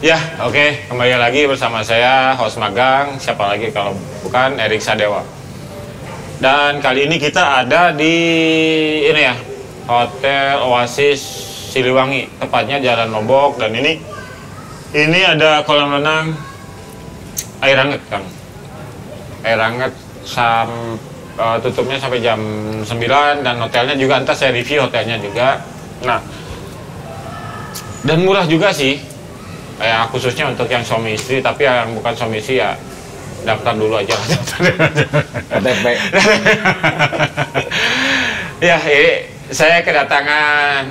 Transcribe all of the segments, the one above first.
Ya, oke. Kembali lagi bersama saya, host magang. Siapa lagi kalau bukan Erik Sadewa. Dan kali ini kita ada di ini ya, Hotel Oasis Siliwangi, tepatnya Jalan Lombok. Dan ini ada kolam renang air hangat, Kang. Air hangat tutupnya sampai jam 9 dan hotelnya juga, entar saya review hotelnya juga. Nah, dan murah juga sih. Ya, khususnya untuk yang suami istri, tapi yang bukan suami istri ya daftar dulu aja. KTP. Ya, ini saya kedatangan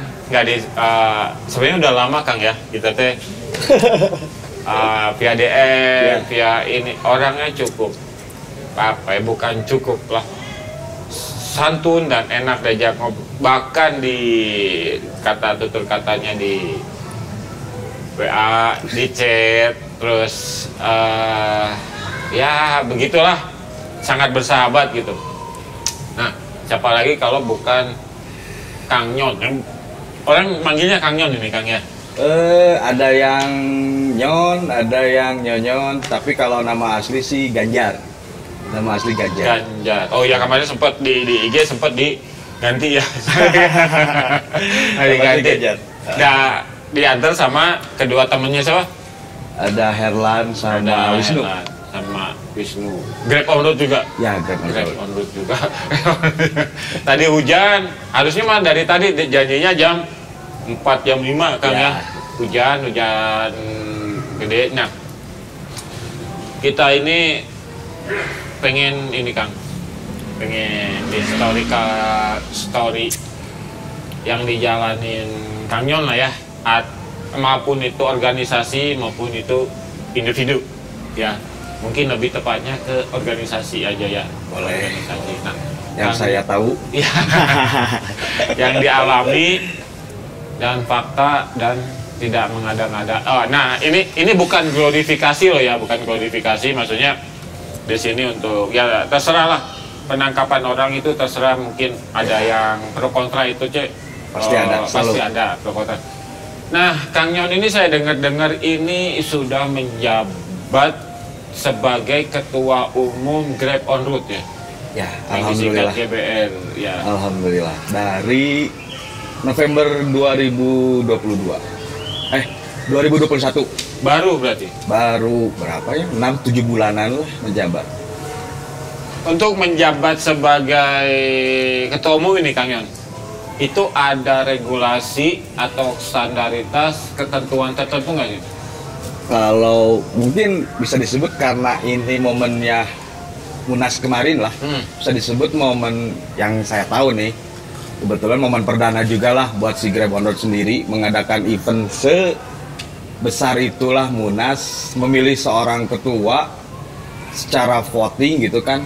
sebenarnya udah lama Kang ya, kita teh via DM, via ini orangnya cukup bukan cukup lah, santun dan enak diajak ngobrol, bahkan di tutur katanya di WA, di chat, terus ya begitulah, sangat bersahabat gitu. Nah, siapa lagi kalau bukan Kang Nyon, orang manggilnya Kang Nyon ini Kang ya? Ada yang Nyon, ada yang Nyonyon, tapi kalau nama asli sih Ganjar. Nama asli Ganjar. Ganjar. Oh ya, kemarin sempat di IG sempat diganti ya. Diganti. Ganjar. Nah, diantar sama kedua temennya siapa? Ada Herlan sama Wisnu. Herlan sama Wisnu. Grab on road juga? Ya, Grab on road juga. Tadi hujan, harusnya mah dari tadi janjinya jam 4, jam 5 Kang ya. Hujan gede. Nah, kita ini pengen ini Kang, pengen di story yang dijalanin Kang Nyon lah ya, maupun itu organisasi maupun itu individu ya, mungkin lebih tepatnya ke organisasi aja ya. Boleh. Organisasi. Nah, yang saya tahu ya, yang dialami dan fakta dan tidak mengada-ngada. Nah ini bukan glorifikasi loh ya, bukan glorifikasi, maksudnya di sini untuk ya terserah lah, penangkapan orang itu terserah, mungkin ada yang pro kontra itu pasti ada pro kontra. Nah, Kang Nyon ini saya dengar ini sudah menjabat sebagai ketua umum Grab on Road ya. Ya, alhamdulillah. GBR ya. Alhamdulillah. Dari November 2021. Baru berarti. Baru berapa ya? 6-7 bulanan lah menjabat. Untuk menjabat sebagai ketua umum ini Kang Nyon, itu ada regulasi atau standaritas ketentuan tertentu nggak sih? Kalau mungkin bisa disebut karena ini momennya Munas kemarin lah, bisa disebut momen yang saya tahu nih, kebetulan momen perdana juga lah buat si Grab on Road sendiri mengadakan event sebesar itulah. Munas memilih seorang ketua secara voting gitu kan.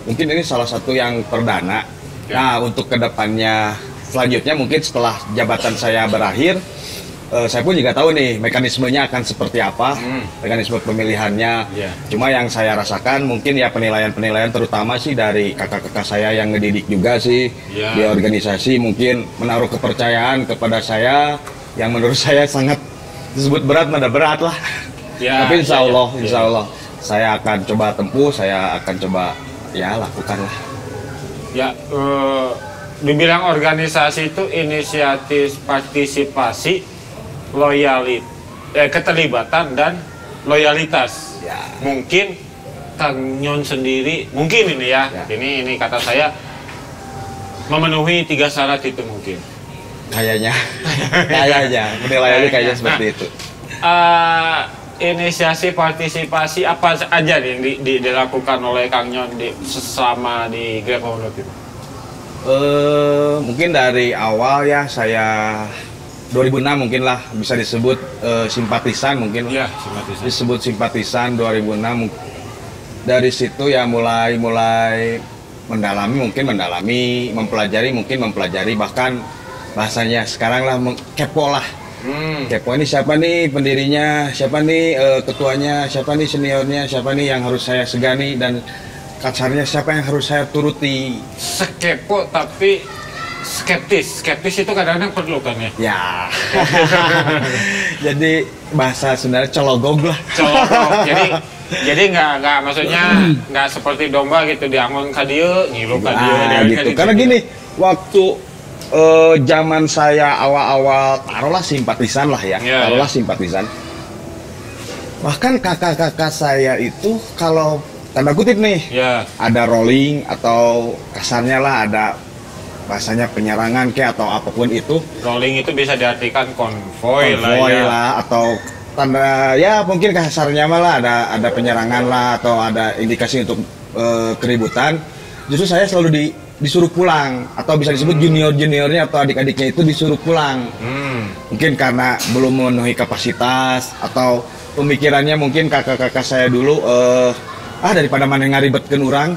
Mungkin ini salah satu yang perdana. Nah, untuk kedepannya selanjutnya mungkin setelah jabatan saya berakhir, saya pun juga tahu nih mekanismenya akan seperti apa, mekanisme pemilihannya. Cuma yang saya rasakan mungkin ya penilaian terutama sih dari kakak-kakak saya yang ngedidik juga sih di organisasi, mungkin menaruh kepercayaan kepada saya yang menurut saya sangat disebut berat, mana berat lah. Tapi insya Allah saya akan coba tempuh, saya akan coba ya lakukan lah. Ya, dibilang organisasi itu inisiatif partisipasi, keterlibatan dan loyalitas. Ya. Mungkin Kang Nyon sendiri, mungkin ini ya, ini kata saya memenuhi 3 syarat itu mungkin. Kayaknya penilaiannya kayaknya seperti itu. Inisiasi partisipasi apa aja yang dilakukan oleh Kang Nyon selama di Grab on Road itu? Mungkin dari awal ya, saya 2006 mungkin lah bisa disebut simpatisan mungkin. Ya, simpatisan. Disebut simpatisan 2006. Dari situ ya mulai mempelajari, bahkan bahasanya sekarang lah kepo lah. Kepo, ini siapa nih pendirinya, siapa nih ketuanya, siapa nih seniornya, siapa nih yang harus saya segani, dan kasarnya siapa yang harus saya turuti. Sekepo tapi skeptis itu kadang-kadang perlu kan ya? Ya. Jadi bahasa Sunda cologog lah. Colok. Jadi nggak maksudnya nggak seperti domba gitu diangon ka dieu, ngilu ka dieu. Nah, gitu. Karena gini, waktu zaman saya awal-awal taruhlah simpatisan lah ya, taruhlah simpatisan. Bahkan kakak-kakak saya itu kalau tanda kutip nih, ada rolling atau kasarnya lah ada bahasanya penyerangan kayak atau apapun itu. Rolling itu bisa diartikan konvoy lah atau tanda ya mungkin kasarnya malah ada penyerangan lah atau ada indikasi untuk keributan. Justru saya selalu disuruh pulang atau bisa disebut juniornya atau adik-adiknya itu disuruh pulang. Mungkin karena belum memenuhi kapasitas atau pemikirannya mungkin kakak-kakak saya dulu daripada mana ngaribetkeun urang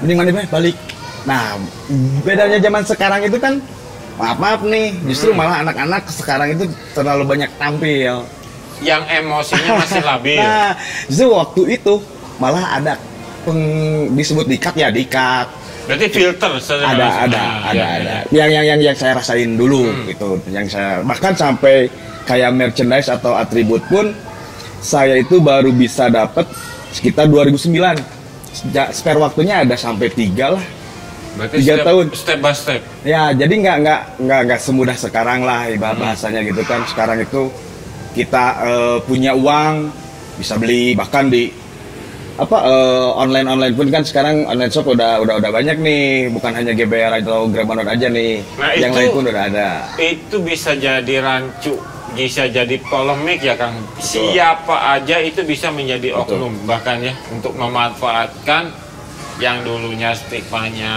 mending mana balik. Nah, bedanya zaman sekarang itu kan maaf nih, justru malah anak-anak sekarang itu terlalu banyak tampil yang emosinya masih labil. Nah, justru waktu itu malah ada disebut dikat. Berarti filter ada. Yang saya rasain dulu gitu, yang saya bahkan sampai kayak merchandise atau atribut pun saya itu baru bisa dapat sekitar 2009. Spare waktunya ada sampai 3 lah. Berarti 3 tahun. Step by step. Ya, jadi nggak semudah sekarang lah bahasanya gitu kan. Sekarang itu kita punya uang bisa beli bahkan di online pun kan sekarang online shop udah banyak nih, bukan hanya GBR atau Grabandor aja nih. Nah, yang lain pun udah ada. Itu bisa jadi rancu, bisa jadi polemik ya Kang. Betul. Siapa aja itu bisa menjadi oknum bahkan ya untuk memanfaatkan yang dulunya stigmanya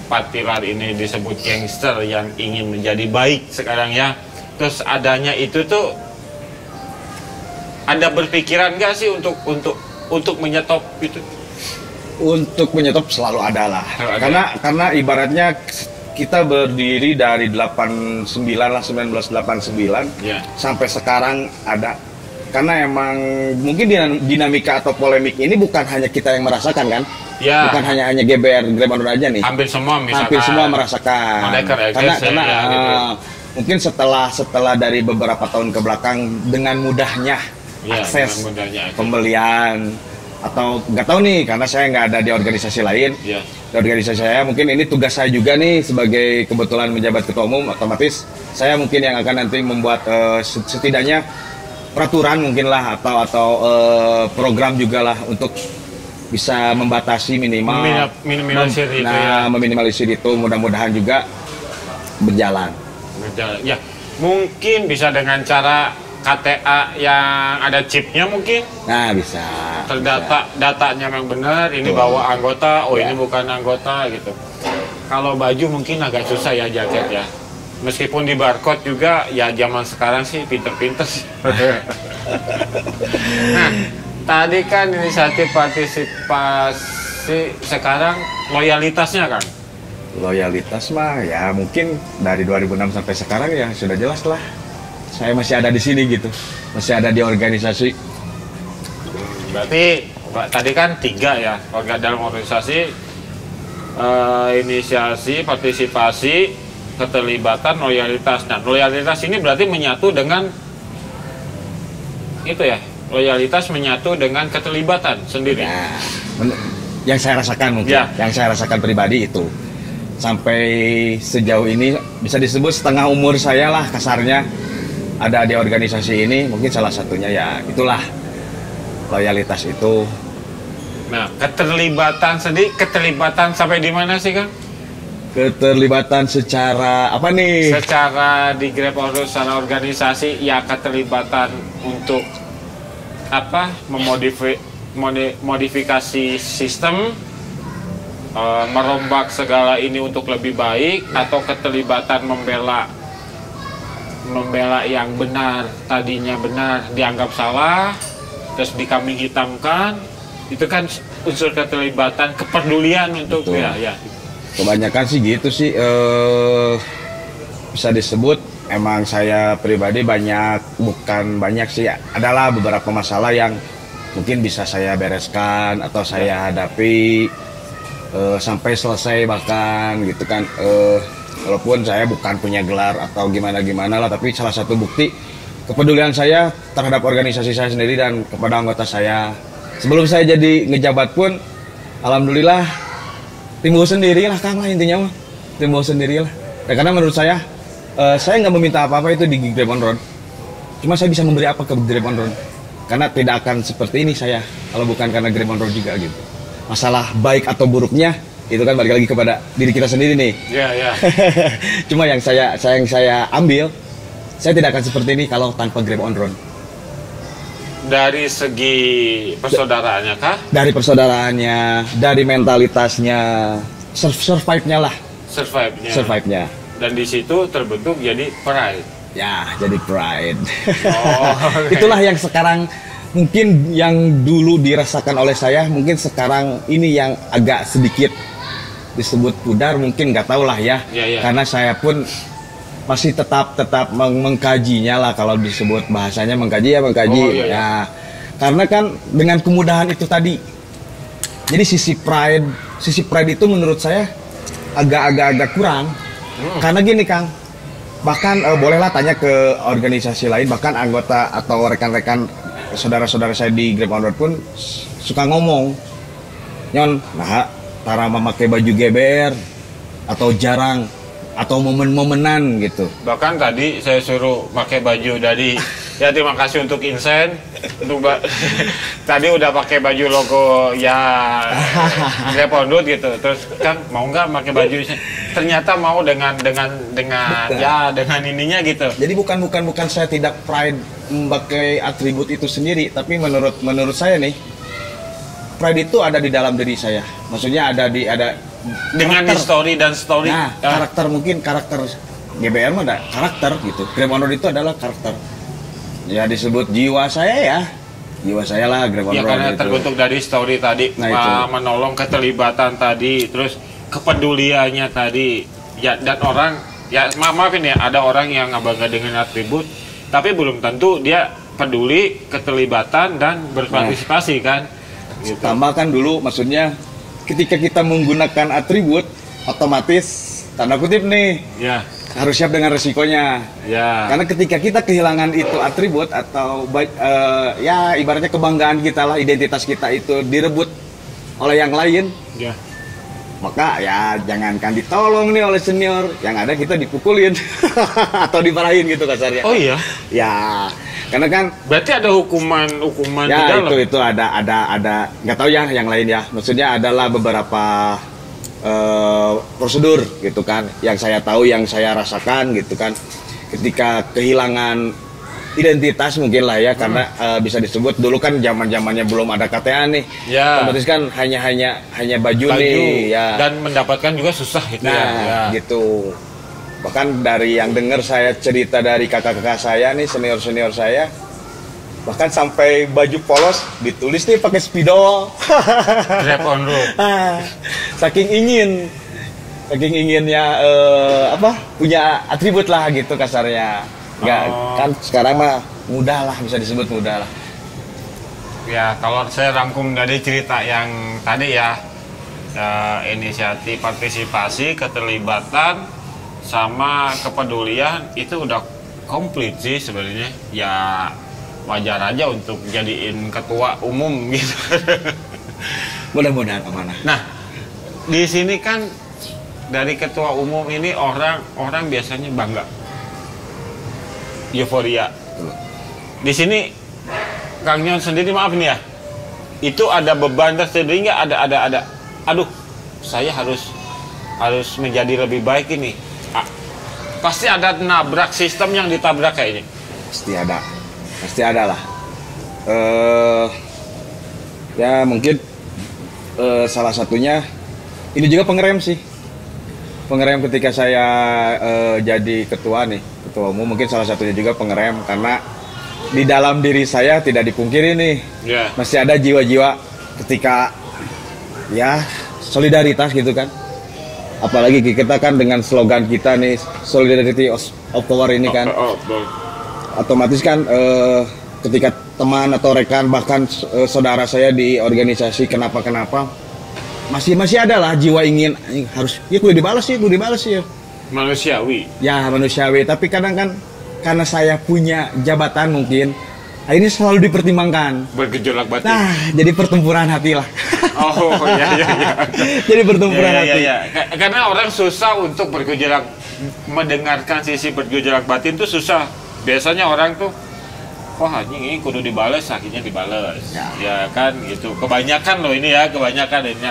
4 pilar ini disebut gangster yang ingin menjadi baik sekarang ya. Terus adanya itu tuh ada berpikiran nggak sih untuk menyetop itu? Untuk menyetop selalu ada lah. Karena ibaratnya kita berdiri dari 1989 sampai sekarang ada. Karena emang mungkin dinamika atau polemik ini bukan hanya kita yang merasakan kan? Ya. Bukan hanya GBR Grabandor aja nih. Hampir semua misalkan. Hampir semua merasakan. Karena gitu. Mungkin setelah dari beberapa tahun ke belakang dengan mudahnya akses pembelian atau nggak tahu nih karena saya nggak ada di organisasi lain. Di organisasi saya mungkin ini tugas saya juga nih sebagai kebetulan menjabat ketua umum, otomatis saya mungkin yang akan nanti membuat setidaknya peraturan mungkin lah atau program juga lah untuk bisa membatasi meminimalisir itu mudah-mudahan juga berjalan. Ya, mungkin bisa dengan cara KTA yang ada chipnya mungkin. Nah, bisa. Datanya memang benar, ini bawa anggota, ini bukan anggota gitu. Kalau baju mungkin agak susah ya jaket ya. Meskipun di barcode juga, ya zaman sekarang sih pinter-pinter sih. Nah, tadi kan inisiatif partisipasi, sekarang loyalitasnya kan? Loyalitas mah ya mungkin dari 2006 sampai sekarang ya sudah jelas lah. Saya masih ada di sini gitu, masih ada di organisasi. Berarti tadi kan 3 ya, dalam organisasi, inisiasi, partisipasi, keterlibatan, loyalitas. Nah, loyalitas ini berarti menyatu dengan itu ya, loyalitas menyatu dengan keterlibatan sendiri. Nah, yang saya rasakan mungkin, yang saya rasakan pribadi itu sampai sejauh ini bisa disebut setengah umur saya lah kasarnya ada di organisasi ini, mungkin salah satunya ya itulah loyalitas itu. Nah, keterlibatan sendiri, keterlibatan sampai di mana sih Kang? Keterlibatan secara apa nih? Secara di Grabandor secara organisasi ya keterlibatan untuk apa? Modifikasi sistem, merombak segala ini untuk lebih baik, atau keterlibatan membela yang benar tadinya benar dianggap salah terus dikambing hitamkan, itu kan unsur keterlibatan kepedulian untuk ya. Kebanyakan sih gitu sih, bisa disebut emang saya pribadi bukan banyak sih, adalah beberapa masalah yang mungkin bisa saya bereskan atau saya hadapi sampai selesai bahkan gitu kan, walaupun saya bukan punya gelar atau gimana lah, tapi salah satu bukti kepedulian saya terhadap organisasi saya sendiri dan kepada anggota saya. Sebelum saya jadi ngejabat pun, alhamdulillah timbul sendiri lah Kang lah intinya mah. Timbul sendiri lah. Ya, karena menurut saya nggak meminta apa-apa itu di Grab on Road. Cuma saya bisa memberi apa ke Grab on Road. Karena tidak akan seperti ini saya kalau bukan karena Grab on Road juga gitu. Masalah baik atau buruknya itu kan balik lagi kepada diri kita sendiri nih. Iya, iya. Cuma yang saya ambil, saya tidak akan seperti ini kalau tanpa Grab on Road. Dari segi persaudaraannya kah? Dari persaudaraannya, dari mentalitasnya, survive-nya lah. Survive-nya. Dan di situ terbentuk jadi pride. Ya, jadi pride. Oh, okay. Itulah yang sekarang mungkin yang dulu dirasakan oleh saya, mungkin sekarang ini yang agak sedikit disebut pudar, mungkin nggak tahu lah ya. Ya. Karena saya pun masih tetap mengkajinya lah, kalau disebut bahasanya mengkaji. Oh, iya. Ya. Karena kan dengan kemudahan itu tadi, jadi sisi pride itu menurut saya agak kurang. Karena gini Kang, bahkan bolehlah tanya ke organisasi lain, bahkan anggota atau rekan-rekan saudara-saudara saya di Grab on Road pun suka ngomong, Nyon, nah cara memakai baju GBR atau jarang atau momen-momenan gitu. Bahkan tadi saya suruh pakai baju dari ya terima kasih untuk Insen untuk tadi udah pakai baju logo ya Grab on Road gitu. Terus kan mau nggak pakai baju Insen? Ternyata mau dengan ya dengan ininya gitu. Jadi bukan saya tidak pride memakai atribut itu sendiri, tapi menurut saya nih, pride itu ada di dalam diri saya. Maksudnya ada dengan story. Nah, karakter GBR mah ada karakter gitu. Grab on Road itu adalah karakter. Ya disebut jiwa saya lah Grab on Road. Ya karena gitu. terbentuk dari story tadi, menolong, keterlibatan tadi, terus kepeduliannya tadi. Ya dan orang ya maafin ya, ada orang yang bangga dengan atribut, tapi belum tentu dia peduli, keterlibatan dan berpartisipasi kan. Gitu. Tambah kan dulu maksudnya ketika kita menggunakan atribut, otomatis tanda kutip nih, ya harus siap dengan resikonya. Ya. Karena ketika kita kehilangan itu atribut atau ya ibaratnya kebanggaan kita lah, identitas kita itu direbut oleh yang lain, ya. Maka ya jangankan ditolong nih oleh senior, yang ada kita dipukulin atau dimarahin gitu kasarnya. Oh iya. Ya, karena kan berarti ada hukuman ya di dalam. itu ada nggak tahu ya yang lain ya. Maksudnya adalah beberapa prosedur gitu kan, yang saya tahu, yang saya rasakan gitu kan, ketika kehilangan identitas mungkin lah ya, karena bisa disebut dulu kan zamannya belum ada KTA nih, ya. otomatis kan hanya baju nih ya, dan mendapatkan juga susah gitu. Nah gitu, bahkan dari yang dengar saya cerita dari kakak-kakak saya nih, senior saya, bahkan sampai baju polos ditulis nih pakai spidol. Grab on Road. Saking inginnya punya atribut lah gitu kasarnya. Kan sekarang mah mudah lah, bisa disebut mudah lah. Ya kalau saya rangkum dari cerita yang tadi ya, inisiatif, partisipasi, keterlibatan sama kepedulian itu udah komplit sih sebenarnya. Ya wajar aja untuk jadiin ketua umum gitu. Mudah-mudahan amanah. Nah, di sini kan dari ketua umum ini orang biasanya bangga, euforia. Di sini Kang Nyon sendiri, maaf nih ya, itu ada beban tersendiri nggak? Ada. Aduh, saya harus menjadi lebih baik ini. Pasti ada nabrak sistem yang ditabrak kayak ini. Pasti ada lah. Ya mungkin salah satunya ini juga pengerem sih. Pengerem ketika saya jadi ketua umum, mungkin salah satunya juga pengerem, karena di dalam diri saya tidak dipungkiri nih, masih ada jiwa-jiwa ketika ya solidaritas gitu kan. Apalagi kita kan dengan slogan kita nih, solidarity of power ini kan. Otomatis kan ketika teman atau rekan, bahkan saudara saya di organisasi kenapa masih ada lah jiwa ingin harus ya gue dibalas ya. Manusiawi. Ya manusiawi, tapi kadang kan karena saya punya jabatan mungkin, ini selalu dipertimbangkan. Bergejolak batin. Nah, jadi pertempuran hati lah. Oh iya. Jadi pertempuran hati. Karena orang susah untuk bergejolak, mendengarkan sisi bergejolak batin tuh susah. Biasanya orang tuh, wah anjing ini kudu dibales, akhirnya dibales. Ya kan gitu. Kebanyakan loh ini ya, kebanyakan ini.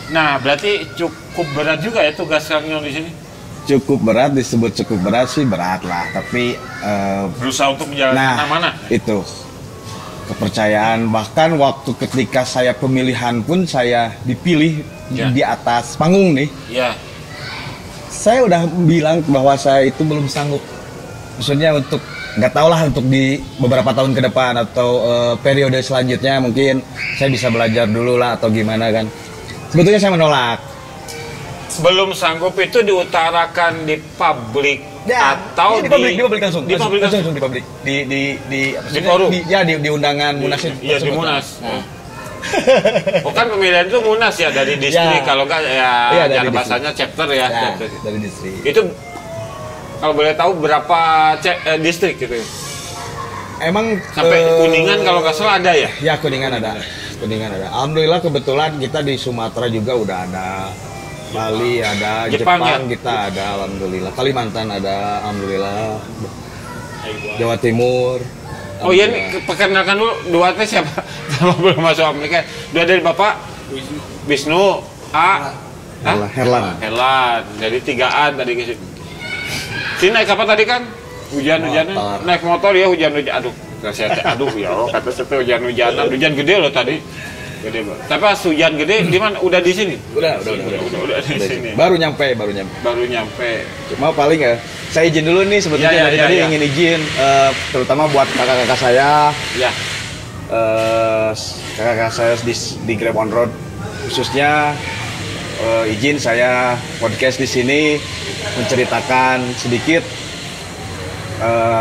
Nah, berarti cukup berat juga ya tugas Kang Nyon di sini. Cukup berat, disebut cukup berat sih berat lah, tapi berusaha untuk menjalankan mana? Itu kepercayaan, bahkan waktu ketika saya pemilihan pun saya dipilih di atas panggung nih. Ya. Saya udah bilang bahwa saya itu belum sanggup. Maksudnya untuk nggak tahu lah untuk di beberapa tahun ke depan atau periode selanjutnya mungkin saya bisa belajar dulu lah atau gimana kan. Sebetulnya saya menolak. Belum sanggup itu diutarakan di publik atau di publik langsung. Di forum. Di undangan Munas itu. Iya, di Munas. Oh kan pemilihan itu Munas ya dari distrik, kalau enggak ya cara bahasanya chapter ya. Dari distrik. Itu kalau boleh tahu berapa distrik gitu? Emang sampai Kuningan kalau nggak salah ada ya? Ya Kuningan ada. Alhamdulillah kebetulan kita di Sumatera juga udah ada, Bali ada, Jepang ya? Kita ada, alhamdulillah. Kalimantan ada, alhamdulillah. Jawa Timur. Oh iya nih, perkenalkan dulu dua teh siapa? Sama belum masuk Amerika. Dua dari Bapak Wisnu, Herlan. Jadi 3an tadi guys. Sini naik apa tadi kan? Hujan-hujanan. Naik motor ya hujan-hujan. Aduh, aduh ya, kata saya hujan-hujanan. Hujan gede loh tadi. Gede banget. Tapi pas hujan gede di mana? Udah di sini? Udah di sini. Baru nyampe. Cuma paling ya, saya izin dulu nih sebetulnya tadi ingin izin terutama buat kakak-kakak saya. Ya. Kakak-kakak saya di Grab on Road khususnya izin saya podcast di sini menceritakan sedikit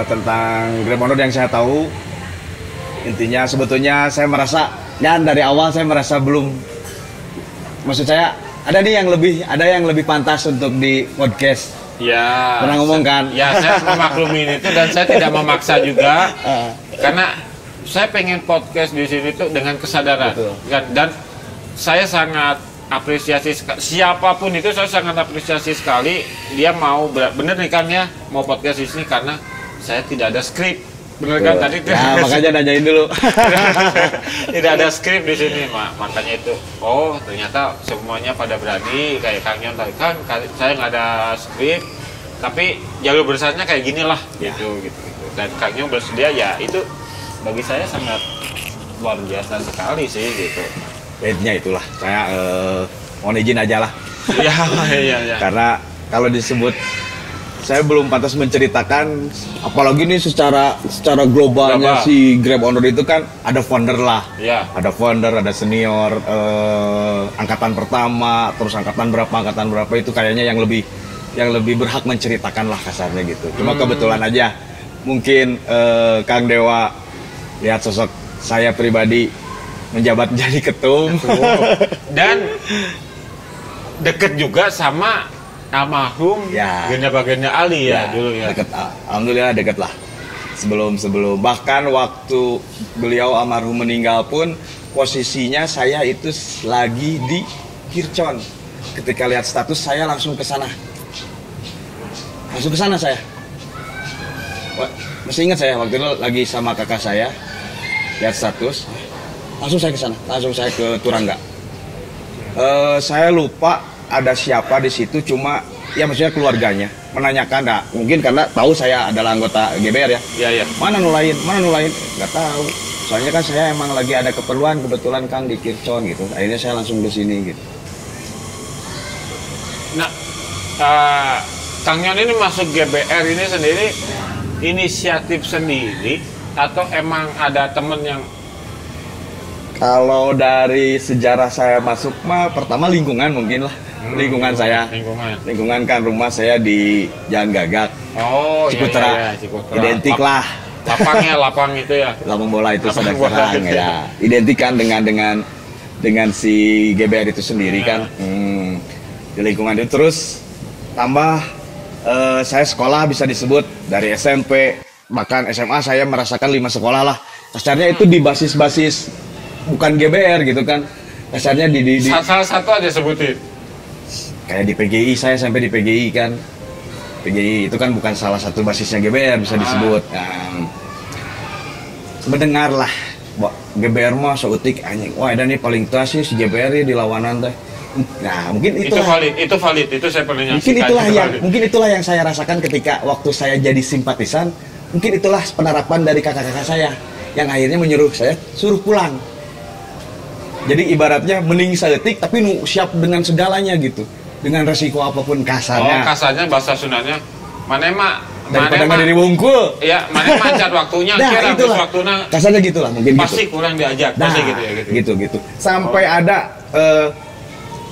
tentang Grab on Road yang saya tahu. Intinya sebetulnya saya merasa dari awal saya merasa belum, maksud saya ada yang lebih pantas untuk di podcast. Ya. Pernah ngomong kan? Ya, saya memaklumi itu dan saya tidak memaksa juga. Karena saya pengen podcast di sini tuh dengan kesadaran. Dan saya sangat apresiasi siapapun itu, saya sangat apresiasi sekali dia mau bener nih kan ya mau podcast di sini karena saya tidak ada skrip. Bener kan tadi? Ya, makanya nanyain dulu. Tidak ada skrip di sini, makanya itu. Oh, ternyata semuanya pada berani kayak Kang Nyon tadi kan. Saya nggak ada skrip, tapi jalur besarnya kayak gini lah, gitu. Dan Kang Nyon bersedia ya itu bagi saya sangat luar biasa sekali sih, gitu. Intinya itulah, saya mohon izin aja lah. Iya. Karena kalau disebut saya belum pantas menceritakan, apalagi nih secara globalnya si Grab on Road itu kan ada founder lah, ada founder, ada senior, angkatan pertama, terus angkatan berapa itu kayaknya yang lebih berhak menceritakan lah kasarnya gitu. Cuma kebetulan aja mungkin Kang Dewa lihat sosok saya pribadi menjabat jadi ketum dan deket juga sama almarhum Genda Ali dulu ya. Deket, alhamdulillah deket lah. Sebelum bahkan waktu beliau almarhum meninggal pun posisinya saya itu lagi di Kircon. Ketika lihat status saya langsung ke sana. Saya. Masih ingat saya waktu itu lagi sama kakak saya lihat status, langsung saya ke sana, langsung saya ke Turangga. Saya lupa ada siapa di situ, cuma ya maksudnya keluarganya menanyakan, mungkin karena tahu saya adalah anggota GBR ya. Iya. Mana nulain, nggak tahu. Soalnya kan saya emang lagi ada keperluan, kebetulan Kang di Kircon gitu. Akhirnya saya langsung ke sini gitu. Nah, Kang Nyon ini masuk GBR ini sendiri inisiatif sendiri atau emang ada temen yang? Kalau dari sejarah saya masuk mah pertama lingkungan mungkin lah. Lingkungan saya. Lingkungan kan rumah saya di Jalan Gagak. Oh, Ciputra. Ciputra. Identik lah. Lapang itu ya. Lapang bola itu sedang ya. Identik kan dengan si GBR itu sendiri kan. Di lingkungan itu terus tambah saya sekolah bisa disebut dari SMP, bahkan SMA saya merasakan 5 sekolah lah. Kasarnya itu di basis-basis bukan GBR gitu kan. Kasarnya di salah satu aja sebutin. Kayak di PGI, saya sampai di PGI kan. PGI itu kan bukan salah satu basisnya GBR bisa disebut. Mendengar lah, GBR mah seutik anjing. Wah, dan ini paling tua sih si GBR ya di lawanan teh. Nah, mungkin itu valid, itu saya pernah nyaksikan. Mungkin itulah yang saya rasakan ketika waktu saya jadi simpatisan. Mungkin itulah penerapan dari kakak-kakak saya yang akhirnya menyuruh saya suruh pulang. Jadi ibaratnya mending saeutik tapi siap dengan segalanya gitu. Dengan resiko apapun kasarnya. Kasarnya bahasa Sundanya. Mana daripada nggak dari wungkul. Iya, mana mancat waktunya. Nah, itulah. Waktunya. Kasarnya gitulah mungkin pasti gitu. kurang diajak, pasti gitu ya gitu. Gitu. Sampai ada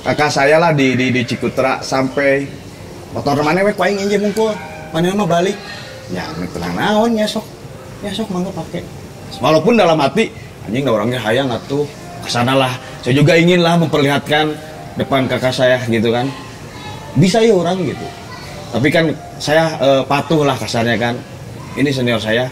kakak saya lah di Cikutra sampai motor mana we kuaing inje mungkul. Mana mah balik. Ya, tenang naon ya sok mangga pakai. Walaupun dalam hati anjing orangnya hayang atuh. Kesana lah. Saya juga ingin lah memperlihatkan depan kakak saya gitu kan. Bisa ya orang gitu. Tapi kan saya patuh lah kasarnya kan. Ini senior saya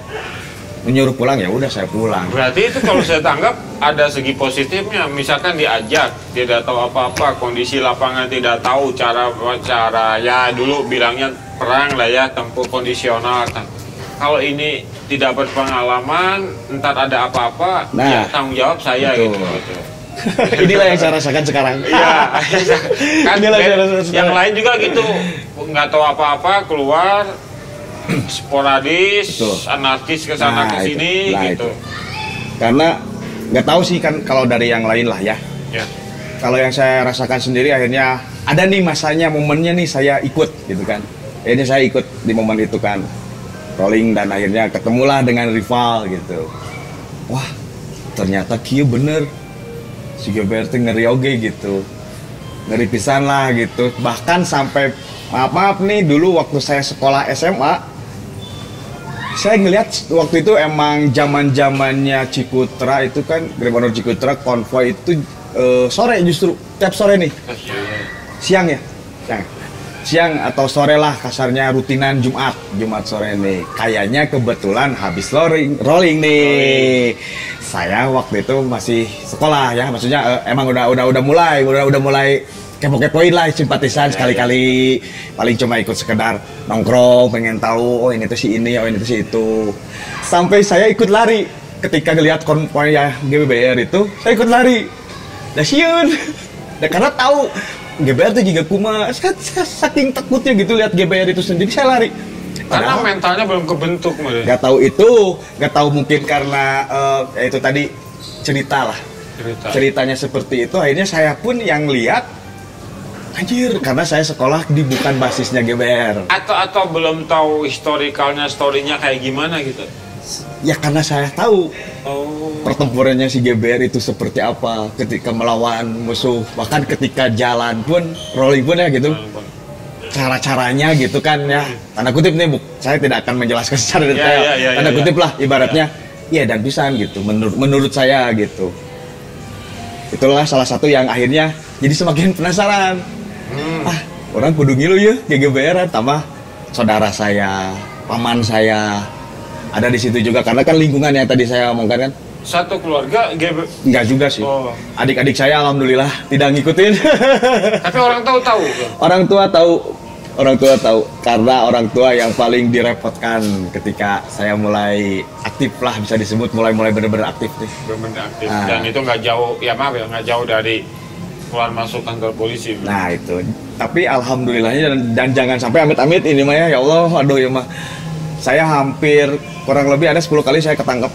menyuruh pulang ya udah saya pulang. Berarti itu kalau saya tanggap ada segi positifnya. Misalkan diajak, tidak tahu apa-apa, kondisi lapangan tidak tahu cara ya dulu bilangnya perang lah ya, tempur kondisional. Kalau ini tidak berpengalaman, entar ada apa-apa, ya tanggung jawab saya gitu. Inilah yang saya rasakan sekarang. Iya, kan yang lain juga gitu, nggak tahu apa-apa keluar sporadis, anarkis ke sana ke sini gitu. Karena nggak tahu sih kan kalau dari yang lain lah ya. Kalau yang saya rasakan sendiri akhirnya ada nih masanya, momennya nih saya ikut gitu kan. Akhirnya saya ikut di momen itu kan, rolling dan akhirnya ketemulah dengan rival gitu. Wah, ternyata kieu bener. Si GBR tuh ngeri oge gitu, ngeri pisan lah gitu. Bahkan sampai maaf nih dulu waktu saya sekolah SMA, saya ngelihat waktu itu emang zamannya Cikutra itu kan, Grab Honor Cikutra konvoy itu sore justru tiap sore nih, siang atau sore lah kasarnya rutinan Jumat sore nih. Kayaknya kebetulan habis rolling nih. Saya waktu itu masih sekolah ya, maksudnya emang udah mulai kepo-kepoin lah simpatisan sekali-kali. Paling cuma ikut sekedar nongkrong, pengen tahu oh ini tuh si ini, oh ini tuh si itu. Sampai saya ikut lari ketika ngelihat konvoy ya GBR itu, saya ikut lari. Dasiun. Dan karena tahu GBR tuh juga kuma, saking takutnya gitu lihat GBR itu sendiri saya lari. Karena mentalnya belum kebentuk. Gak tahu mungkin karena itu tadi ceritanya seperti itu. Akhirnya saya pun yang lihat, anjir, karena saya sekolah di bukan basisnya GBR. Atau belum tahu storynya kayak gimana gitu. Ya karena saya tahu pertempurannya si GBR itu seperti apa ketika melawan musuh, bahkan ketika jalan pun, rolling pun ya gitu, cara-caranya gitu kan ya, tanda kutip nih saya tidak akan menjelaskan secara detail, tanda kutip lah ibaratnya, ya dan pisan gitu, menurut saya gitu. Itulah salah satu yang akhirnya jadi semakin penasaran. Orang kudu ngilu ya GBR, tambah saudara saya, paman saya ada di situ juga, karena kan lingkungan yang tadi saya omongkan kan. Satu keluarga enggak juga sih. Adik-adik saya alhamdulillah tidak ngikutin. Tapi orang tahu. Orang tua tahu karena orang tua yang paling direpotkan ketika saya mulai aktif lah, bisa disebut mulai benar-benar aktif nih. Benar-benar aktif. Dan itu nggak jauh, ya maaf ya, nggak jauh dari keluar masuk kantor polisi. Nah itu. Tapi alhamdulillahnya dan jangan sampai amit-amit ini mah ya Allah, aduh ya mah. Saya hampir kurang lebih ada 10 kali saya ketangkep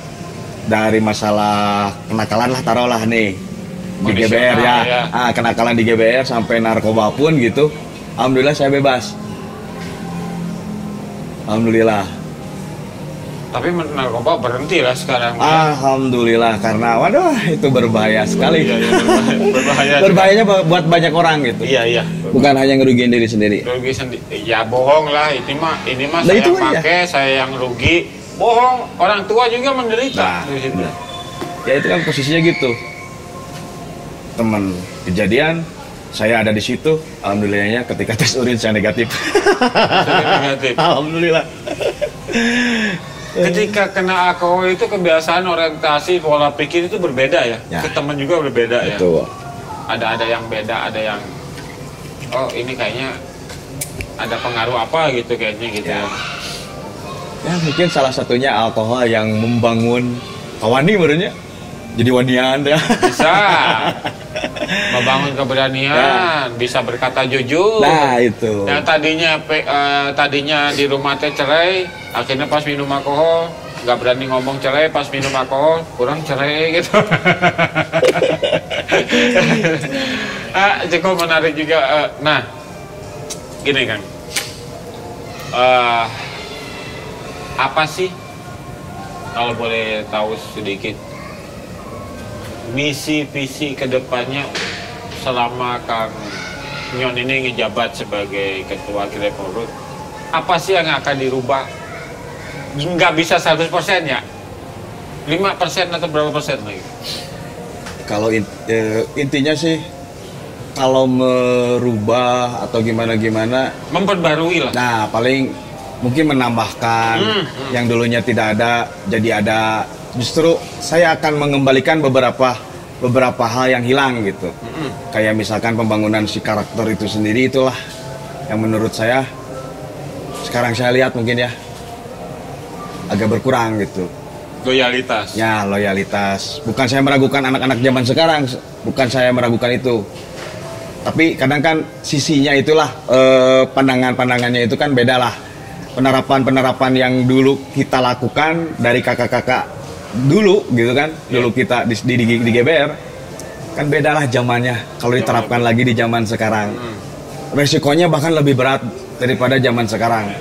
dari masalah kenakalan lah, taruhlah nih di GBR ya. Kenakalan di GBR sampai narkoba pun gitu. Alhamdulillah saya bebas. Alhamdulillah. Tapi narkoba berhenti lah sekarang. Alhamdulillah, karena waduh itu berbahaya sekali. Berbahaya. Berbahayanya buat banyak orang gitu. Iya. Bukan hanya ngerugiin diri sendiri. Ya bohong lah, ini mah nah, saya yang pakai, saya yang rugi. Bohong, orang tua juga menderita. Ya itu kan posisinya gitu. Teman kejadian saya ada di situ. Alhamdulillahnya ketika tes urin saya negatif. Negatif. Alhamdulillah. Ketika kena alkohol itu kebiasaan, orientasi, pola pikir itu berbeda ya. Ya. Ke teman juga berbeda ya. Betul. Ada yang beda, ada yang oh ini kayaknya ada pengaruh apa gitu kayaknya gitu ya. Ya mungkin salah satunya alkohol yang membangun kawani menurutnya. Jadi wanian ya. Bisa membangun keberanian, bisa berkata jujur. Nah itu. Yang tadinya di rumah teh cerai, akhirnya pas minum alkohol nggak berani ngomong cerai, pas minum alkohol kurang cerai gitu. Cukup menarik juga. Nah, gini kan, apa sih kalau boleh tahu sedikit misi visi kedepannya selama Kang Nyon ini ngejabat sebagai ketua Grepolud, apa sih yang akan dirubah? Nggak bisa 100% ya, 5% atau berapa persen lagi? Kalau intinya sih kalau merubah atau gimana Memperbarui lah. nah paling mungkin menambahkan yang dulunya tidak ada jadi ada. Justru saya akan mengembalikan beberapa hal yang hilang gitu. Kayak misalkan pembangunan si karakter itu sendiri, itulah yang menurut saya sekarang saya lihat mungkin ya agak berkurang gitu. Loyalitas. Ya, loyalitas. Bukan saya meragukan anak-anak zaman sekarang, bukan saya meragukan itu. Tapi kadang kan sisinya itulah pandangannya itu kan beda lah. Penerapan yang dulu kita lakukan dari kakak-kakak dulu gitu kan, dulu kita di GBR kan beda lah zamannya kalau diterapkan lagi di zaman sekarang. Resikonya bahkan lebih berat daripada zaman sekarang.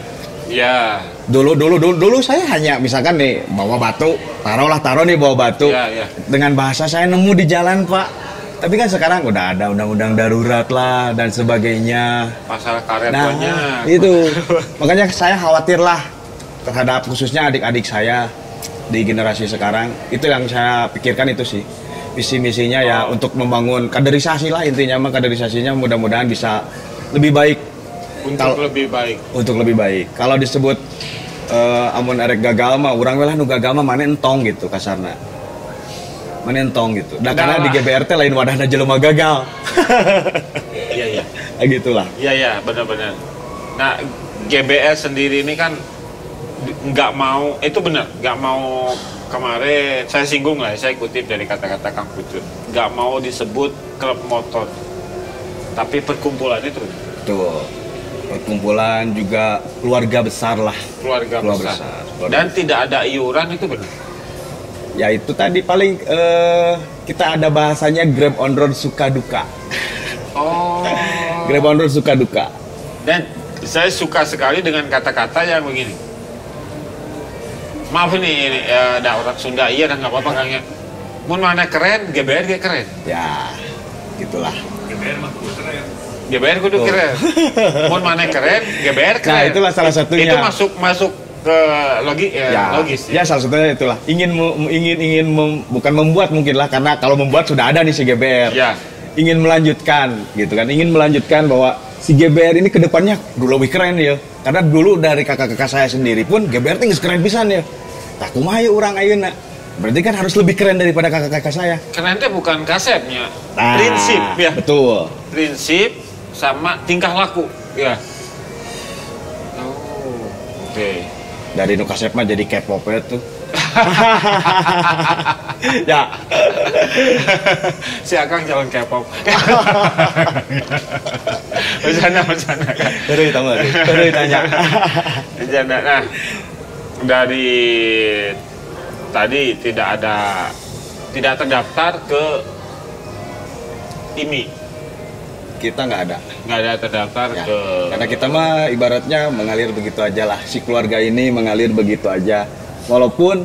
Ya. Dulu saya hanya misalkan nih bawa batu, taruh nih bawa batu. Ya. Dengan bahasa saya nemu di jalan, Pak. Tapi kan sekarang udah ada undang-undang darurat lah dan sebagainya. Pasal karet Nah, banyak. itu. Makanya saya khawatir lah terhadap khususnya adik-adik saya di generasi sekarang. Itu yang saya pikirkan itu sih. Visi misinya ya untuk membangun kaderisasi lah, intinya mah kaderisasinya mudah-mudahan bisa lebih baik. Untuk lebih baik. Kalau disebut amun erek gagal mah urang we lah nu gagal mah mane entong gitu kasarna. Mane entong gitu. Nah, karena di GBRT lain wadahna jelema gagal. Iya. Gitulah. Iya, benar-benar. Nah, GBR sendiri ini kan nggak mau, itu benar, nggak mau kemarin, saya singgung lah, saya kutip dari kata-kata Kang Pucut, nggak mau disebut klub motor, tapi perkumpulan itu. Tuh, perkumpulan juga keluarga besar lah. Keluarga besar. Dan tidak ada iuran, itu benar. Ya itu tadi paling kita ada bahasanya grab on road suka duka. Oh. Grab on road suka duka. Dan saya suka sekali dengan kata-kata yang begini. Maaf ini ada orang Sunda, iya dan nggak apa-apa Kang ya. Mun mana keren, GBR dia keren. Ya, gitulah. GBR kudu keren. Mun mana keren, GBR keren. Nah, itulah salah satunya. Itu masuk ke logis. Ya, salah satunya itulah. Bukan membuat mungkin lah, karena kalau membuat sudah ada nih si GBR. Ya. Ingin melanjutkan gitu kan. Ingin melanjutkan bahwa si GBR ini kedepannya dulu lebih keren ya. Karena dulu dari kakak-kakak saya sendiri pun GBR tinggal keren pisan ya. Tak kumaha orang ayeuna. Berarti kan harus lebih keren daripada kakak-kakak saya. Keren itu bukan kasepnya, Nah, prinsip ya. Betul. Prinsip sama tingkah laku ya. Oh, oke. Dari nu kasep mah jadi K-pop tuh. Ya. Si Akang calon K-pop. Bercanda. Baru ditanya. Bercanda. Nah, dari tadi tidak terdaftar ke IMI. Kita nggak ada terdaftar ya, ke. karena kita mah ibaratnya mengalir begitu aja lah, si keluarga ini mengalir begitu aja, walaupun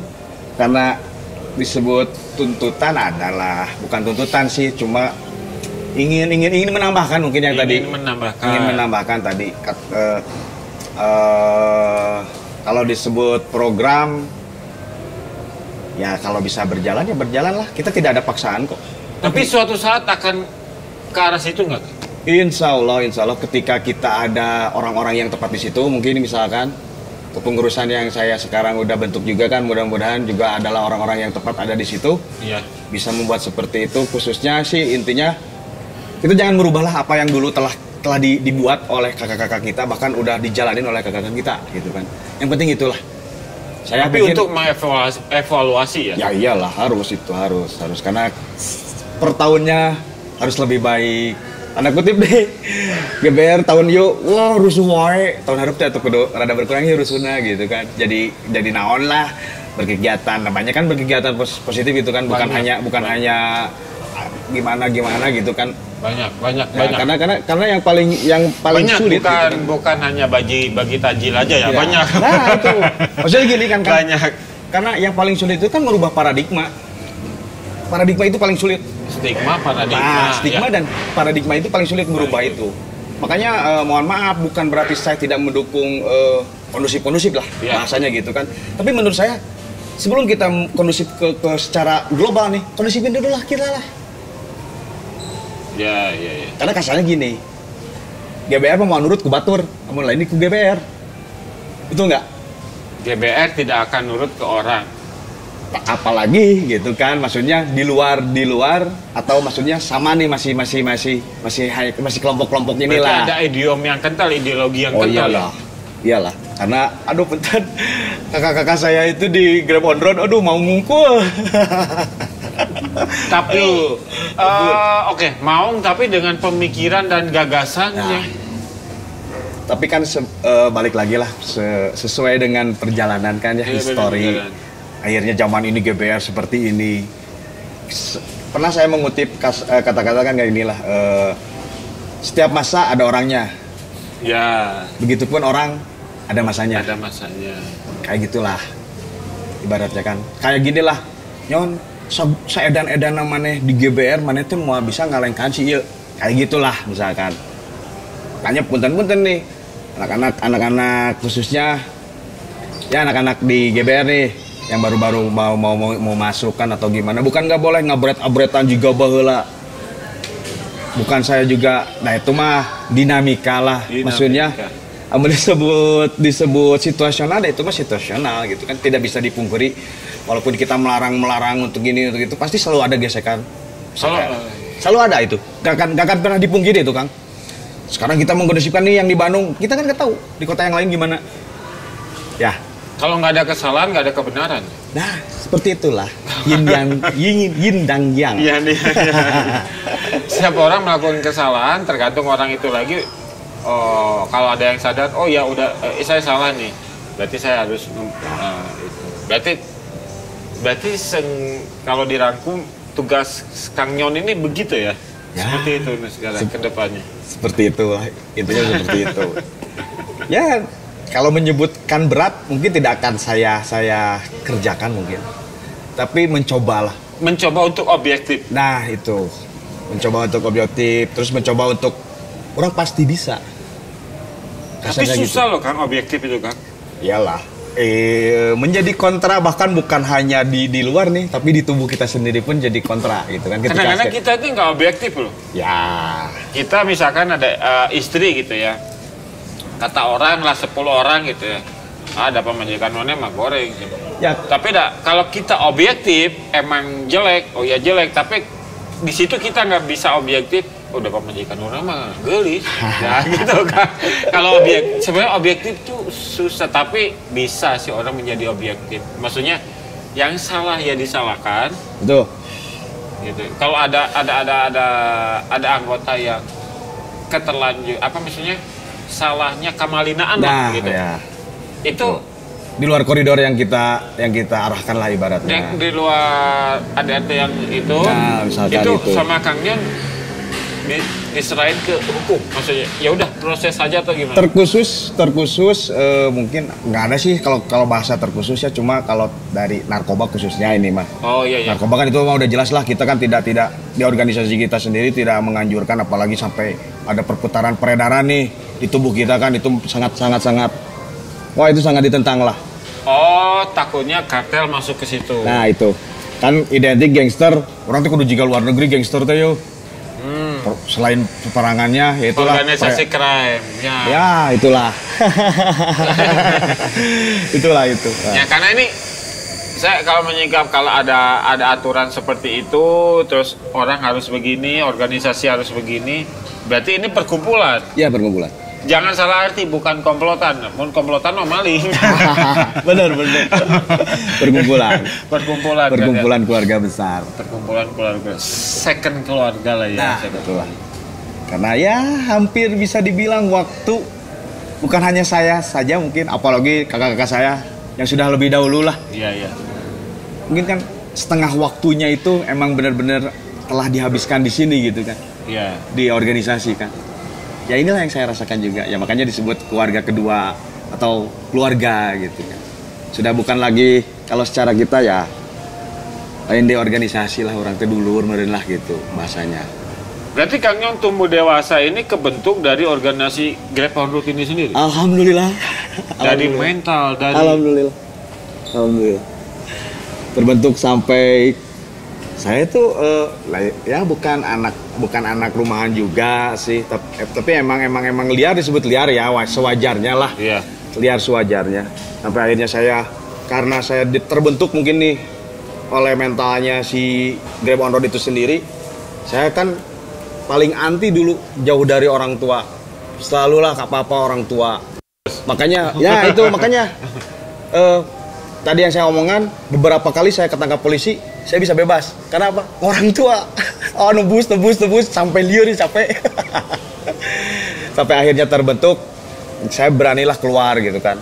karena disebut tuntutan adalah bukan tuntutan sih, cuma ingin menambahkan mungkin yang tadi ingin menambahkan tadi kalau disebut program ya kalau bisa berjalan ya berjalan lah, kita tidak ada paksaan kok. Tapi suatu saat akan ke arah situ nggak? Insya Allah ketika kita ada orang-orang yang tepat di situ, mungkin misalkan kepengurusan yang saya sekarang udah bentuk juga kan, mudah-mudahan juga adalah orang-orang yang tepat ada di situ. Iya. Bisa membuat seperti itu, khususnya sih intinya kita jangan merubahlah apa yang dulu telah dibuat oleh kakak-kakak kita, bahkan udah dijalanin oleh kakak-kakak kita gitu kan. Yang penting itulah. Saya Tapi untuk mengevaluasi ya. Ya iyalah, harus karena per tahunnya harus lebih baik. Tanda kutip deh, GBR tahun yuk, wah rusuh wae, tahun harap tuh kudu rada berkurangnya rusuhna gitu kan. Jadi naon lah berkegiatan, namanya kan berkegiatan positif itu kan, bukan hanya gimana gitu kan. Banyak. Karena yang paling banyak, sulit bukan gitu kan. bukan hanya bagi tajil aja ya, banyak. Nah itu, maksudnya gini kan, Banyak. karena yang paling sulit itu kan merubah paradigma itu paling sulit. Stigma Dan paradigma itu paling sulit merubah itu. Makanya mohon maaf, bukan berarti saya tidak mendukung kondusif lah bahasanya gitu kan. Tapi menurut saya sebelum kita kondusif ke secara global nih, kondusifin dulu lah kita lah. Ya. Karena kasarnya gini, GBR mau nurut ku batur, namun lain ku GBR. Betul nggak? GBR tidak akan nurut ke orang. Apalagi gitu kan, maksudnya di luar atau maksudnya sama nih masih kelompok-kelompok inilah. Berarti ada ideologi yang kental. Iyalah, karena aduh punten kakak-kakak saya itu di Grab on Road, aduh mau ngungkul. Tapi oke, Maung tapi dengan pemikiran dan gagasannya. Tapi kan balik lagi lah sesuai dengan perjalanan kan ya, histori. Akhirnya zaman ini GBR seperti ini. Pernah saya mengutip kata-kata kan kayak inilah, setiap masa ada orangnya. Ya. Begitupun orang ada masanya. Ada masanya. Kayak gitulah. Ibaratnya kan. Kayak gini lah. Nyon, saya edan namanya di GBR, mana tuh mau bisa ngalengkan sih ya. Kayak gitulah misalkan. Makanya punten-punten nih. Anak-anak khususnya ya anak-anak di GBR nih yang baru-baru mau masuk kan atau gimana, bukan nggak boleh ngabret-abretan juga baheula, bukan saya juga, nah itu mah dinamika lah. Maksudnya disebut situasional, itu mah situasional gitu kan, tidak bisa dipungkiri. Walaupun kita melarang untuk ini untuk itu, pasti selalu ada gesekan, selalu ada itu, gak akan pernah dipungkiri itu Kang. Sekarang kita mengkondisikan nih yang di Bandung, kita kan nggak tahu di kota yang lain gimana ya. Kalau nggak ada kesalahan, nggak ada kebenaran. Nah, seperti itulah yin dan yang. Iya. Setiap orang melakukan kesalahan, tergantung orang itu lagi. Oh, kalau ada yang sadar, oh ya udah, saya salah nih. Berarti saya harus. Itu. Berarti kalau dirangkum tugas Kang Nyon ini begitu ya? Seperti itu segala kedepannya. Seperti itu lah, intinya seperti itu. Ya. Kalau menyebutkan berat, mungkin tidak akan saya kerjakan mungkin. Tapi mencobalah. Mencoba untuk objektif. Nah itu, mencoba untuk objektif, terus mencoba untuk orang pasti bisa. Tapi susah gitu loh Kang, objektif itu Kang. Iyalah. Menjadi kontra bahkan bukan hanya di luar nih, tapi di tubuh kita sendiri pun jadi kontra gitu kan. Kadang-kadang kita itu nggak objektif loh. Ya. Kita misalkan ada istri gitu ya. Kata orang lah 10 orang gitu ya, ada pemajikan nonnya mah goreng gitu. Ya. Tapi kalau kita objektif emang jelek, oh ya jelek, tapi di situ kita nggak bisa objektif, udah pemajikan nonnya mah gelis, ya gitu kan. Kalau sebenarnya objektif tuh susah, tapi bisa sih orang menjadi objektif. Maksudnya yang salah ya disalahkan. Betul. Gitu. Kalau ada anggota yang keterlanjur, apa maksudnya? Salahnya kamalinaan lah gitu. Ya. Itu di luar koridor yang kita arahkan lah ibaratnya. Di luar ada yang itu. Nah, itu sama Kang Nyon diserahin ke hukum. Maksudnya ya udah proses saja atau gimana? Terkhusus mungkin nggak ada sih kalau bahasa terkhusus ya, cuma kalau dari narkoba khususnya ini mah. Oh iya. Narkoba kan itu mah udah jelas lah, kita kan tidak di organisasi kita sendiri tidak menganjurkan, apalagi sampai ada perputaran peredaran nih di tubuh kita kan, itu sangat wah itu sangat ditentang lah. Oh, takutnya kartel masuk ke situ. Nah itu kan identik gangster, orang tuh kudu juga luar negeri gangster tuh yo. selain peperangannya, ya itulah organisasi crime. Ya, itulah. Itulah itu. Ya, karena ini saya kalau menyingkap kalau ada aturan seperti itu, terus orang harus begini, organisasi harus begini, berarti ini perkumpulan. Ya, perkumpulan. Jangan salah arti, bukan komplotan. Mun komplotan mah maling. Benar. Perkumpulan kan? Keluarga besar. Perkumpulan keluarga. Second keluarga lah ya. Nah, betul lah. Karena ya hampir bisa dibilang waktu bukan hanya saya saja mungkin, apalagi kakak-kakak saya yang sudah lebih dahulu lah. Iya. Mungkin kan setengah waktunya itu emang benar-benar telah dihabiskan di sini gitu kan. Iya. Di organisasi kan. Ya inilah yang saya rasakan juga. Ya makanya disebut keluarga kedua atau keluarga gitu kan. Sudah bukan lagi kalau secara kita ya lain di organisasi lah, orang kedulur meureun lah gitu bahasanya. Berarti Kang Nyong tumbuh dewasa ini kebentuk dari organisasi Grab on Road ini sendiri? Alhamdulillah. Dari mental, dari... Alhamdulillah. Terbentuk sampai saya tuh ya bukan anak rumahan juga sih, tapi emang liar, disebut liar ya, sewajarnya lah. Iya. Liar sewajarnya. Sampai akhirnya karena saya terbentuk mungkin nih oleh mentalnya si Grab on Road itu sendiri, saya kan paling anti dulu, jauh dari orang tua. Selalu lah apa-apa orang tua. Makanya tadi yang saya omongan, beberapa kali saya ketangkap polisi, saya bisa bebas. Karena apa? Orang tua. Oh, nebus sampai liur nih, capek. Sampai akhirnya terbentuk, saya beranilah keluar gitu kan.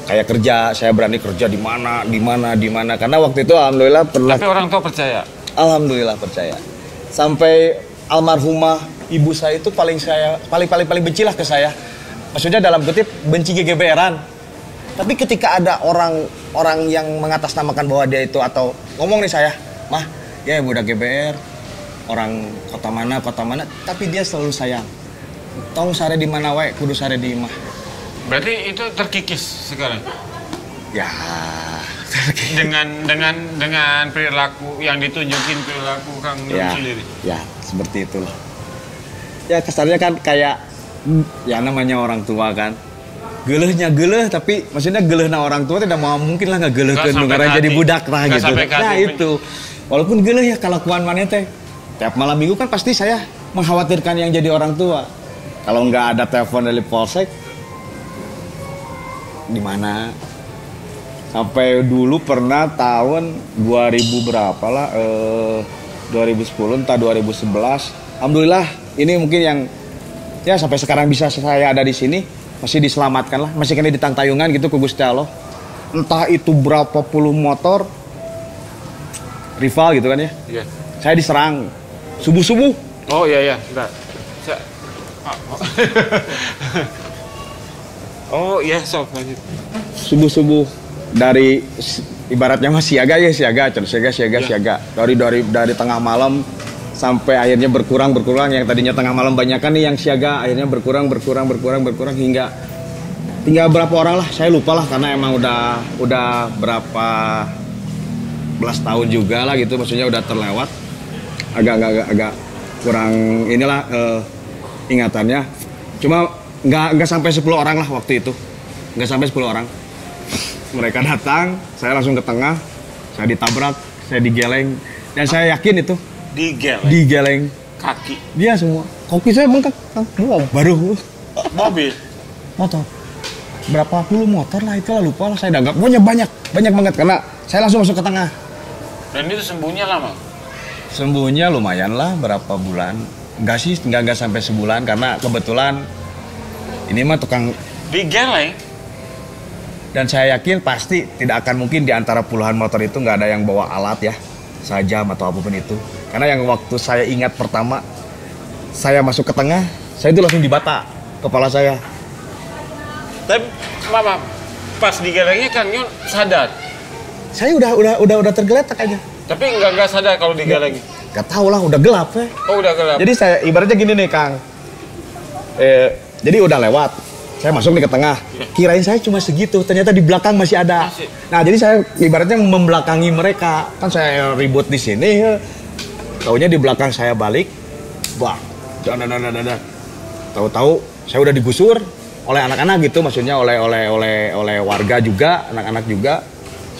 Kayak kerja, saya berani kerja di mana. Karena waktu itu alhamdulillah pernah. Tapi orang tua percaya. Alhamdulillah percaya. Sampai almarhumah ibu saya itu paling benci lah ke saya. Maksudnya dalam kutip benci GGBR-an. Tapi ketika ada orang yang mengatasnamakan bahwa dia itu atau ngomong nih saya, mah ya budak GBR, orang kota mana, tapi dia selalu sayang. Tong sare di mana wae, kudu sare di imah. Berarti itu terkikis sekarang. Ya, dengan perilaku yang ditunjukin perilaku Kang Nyong sendiri. Ya, seperti itulah. Ya kasarnya kan kayak ya namanya orang tua kan. Gelehnya tapi maksudnya gelehna orang tua tidak mau mungkin lah nggak gelehkeun nu ngaran jadi budak lah gitu. Nah itu walaupun geleh ya kelakuan maneh teh tiap malam minggu kan pasti saya mengkhawatirkan yang jadi orang tua. Kalau nggak ada telepon dari polsek di mana, sampai dulu pernah tahun 2000 berapa lah 2010 entah 2011, alhamdulillah ini mungkin yang ya sampai sekarang bisa saya ada di sini. Masih diselamatkan lah, masih kena ditang tayungan gitu ke Gusti Allah. Entah itu berapa puluh motor rival gitu kan ya. Iya. Saya diserang subuh-subuh. Oh iya, bentar. Oh iya, sok lanjut. Subuh-subuh dari ibaratnya masih siaga. Dari tengah malam sampai akhirnya berkurang, yang tadinya tengah malam banyak kan nih yang siaga, akhirnya berkurang hingga tinggal berapa orang lah, saya lupa lah karena emang udah berapa belas tahun juga lah gitu, maksudnya udah terlewat, agak kurang inilah ingatannya. Cuma nggak sampai 10 orang lah waktu itu, nggak sampai 10 orang. Mereka datang, saya langsung ke tengah, saya ditabrak, saya digeleng, dan saya yakin itu digeleng kaki dia semua, kaki saya bengkak baru motor berapa puluh motor lah, itulah lupa lah, saya danggap pokoknya banyak banget karena saya langsung masuk ke tengah. Dan itu sembuhnya lama? Sembuhnya lumayan lah, berapa bulan, enggak sampai sebulan karena kebetulan ini mah tukang digeleng. Dan saya yakin pasti tidak akan mungkin di antara puluhan motor itu nggak ada yang bawa alat ya, sajam atau apapun itu. Karena yang waktu saya ingat pertama, saya masuk ke tengah, saya itu langsung dibata kepala saya. Tapi mama pas digelengnya Kang Nyong sadar? Saya udah tergeletak aja. Tapi nggak sadar kalau digelengnya? Nggak tahu lah, udah gelap ya. Oh udah gelap. Jadi saya ibaratnya gini nih Kang. Jadi udah lewat, saya masuk nih ke tengah. Kirain saya cuma segitu, ternyata di belakang masih ada. Nah jadi saya ibaratnya membelakangi mereka. Kan saya ribut di sini. Taunya di belakang saya balik, dan. Tahu-tawu saya udah digusur oleh anak-anak gitu, maksudnya oleh warga juga, anak-anak juga.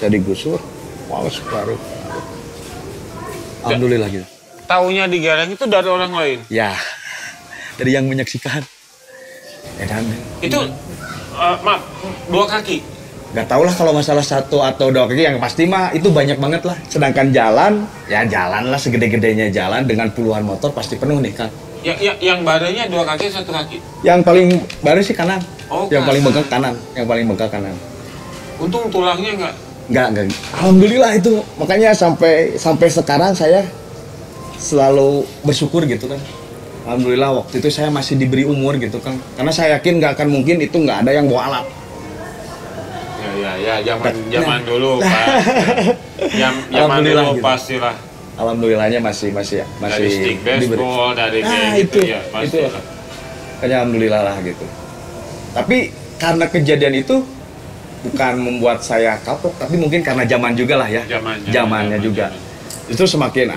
Saya digusur. Wow, baru. Alhamdulillah gitu. Taunya digereng itu dari orang lain. Ya. Dari yang menyaksikan. Dan Itu maaf, 2 kaki. nggak tahu lah kalau masalah 1 atau 2 kaki, yang pasti mah itu banyak banget lah. Sedangkan jalan, ya jalan lah segede-gedenya jalan dengan puluhan motor pasti penuh nih Kang. Yang badannya 2 kaki, 1 kaki. Yang paling baru sih kanan. Oh, yang paling kanan. bengkak kanan. Yang paling bengkak kanan. Untung tulangnya enggak. Enggak. Alhamdulillah itu. Makanya sampai sekarang saya selalu bersyukur gitu kan. Alhamdulillah waktu itu saya masih diberi umur gitu kan. Karena saya yakin nggak akan mungkin itu nggak ada yang bawa alat. Ya, zaman dulu Pak. Zaman dulu gitu. pastilah. Alhamdulillahnya masih Dari stick baseball, dari kayak itu, gitu ya, pasti. itu. Makanya alhamdulillah lah gitu. Tapi karena kejadian itu bukan membuat saya kapok, tapi mungkin karena zaman juga lah ya. Zamannya juga. Justru semakin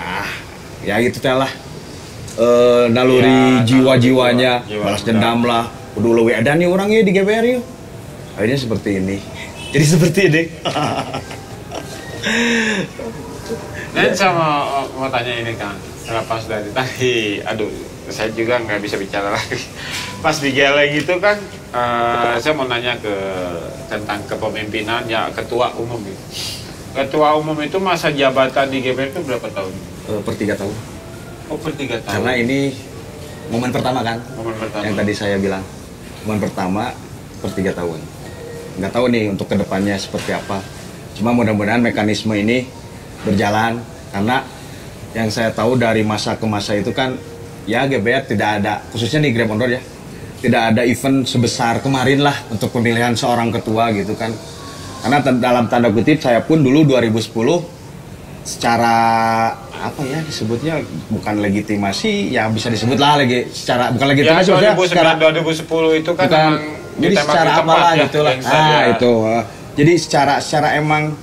ya gitu teh lah. Naluri Ya, jiwa-jiwanya jiwa balas dendam lah. Udah lebih ada nih orangnya di GBR yuk. Akhirnya seperti ini. Jadi seperti ini. Dan sama mau tanya ini Kang, lepas dari tadi, aduh saya juga nggak bisa bicara lagi. Pas di geleng itu kan, saya mau nanya tentang kepemimpinan ya ketua umum gitu. Ketua umum itu masa jabatan di GBR itu berapa tahun? Per 3 tahun. Oh, per 3 tahun. Karena ini momen pertama kan, Momen pertama. yang tadi saya bilang. Momen pertama per 3 tahun. Nggak tahu nih untuk kedepannya seperti apa. Cuma mudah-mudahan mekanisme ini berjalan, karena yang saya tahu dari masa ke masa itu kan ya GBR tidak ada, khususnya di Grab On Road ya, tidak ada event sebesar kemarin lah untuk pemilihan seorang ketua gitu kan. Karena dalam tanda kutip saya pun dulu 2010 secara apa ya disebutnya, bukan legitimasi ya, bisa disebut lah lagi secara bukan legitimasi ya, maksudnya 2010 itu kan bukan, jadi ditembak secara di tempat apalah ya, gitu lah. Itu. Jadi secara emang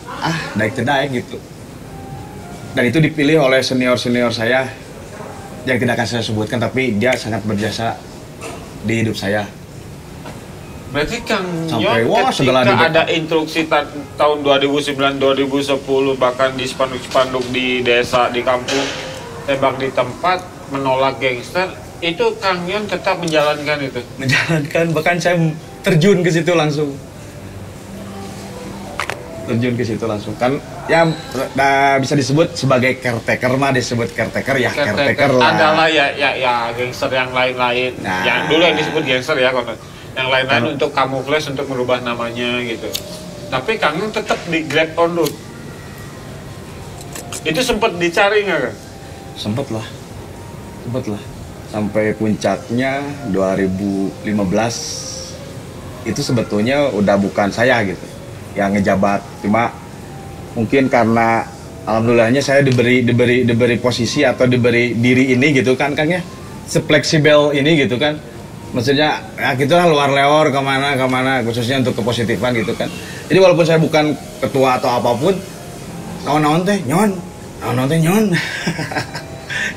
daik tedai gitu. Dan itu dipilih oleh senior saya yang tidak akan saya sebutkan, tapi dia sangat berjasa di hidup saya. Berarti Kang Sampai, Yon segala ketika di ada instruksi tahun 2009-2010 bahkan di spanduk-spanduk di desa, di kampung, tembak di tempat, menolak gangster, itu Kang Yon tetap menjalankan itu? Menjalankan, bahkan saya terjun ke situ langsung. Terjun ke situ langsung kan ya, bisa disebut sebagai caretaker mah, disebut caretaker ya, caretaker lah. Adalah ya gangster yang lain-lain. Nah. Yang dulu yang disebut gangster ya, yang lain-lain untuk camouflage, untuk merubah namanya gitu. Tapi Kang Yon tetap di Grab On Road. Itu sempat dicari nggak Kang? Sempet lah. Sampai puncaknya 2015 itu sebetulnya udah bukan saya gitu yang ngejabat, cuma mungkin karena alhamdulillahnya saya diberi posisi atau diberi diri ini gitu kan Kang ya, se-fleksibel ini gitu kan, maksudnya ya gitulah, luar lewor kemana khususnya untuk kepositifan gitu kan. Jadi walaupun saya bukan ketua atau apapun, naon teh nyon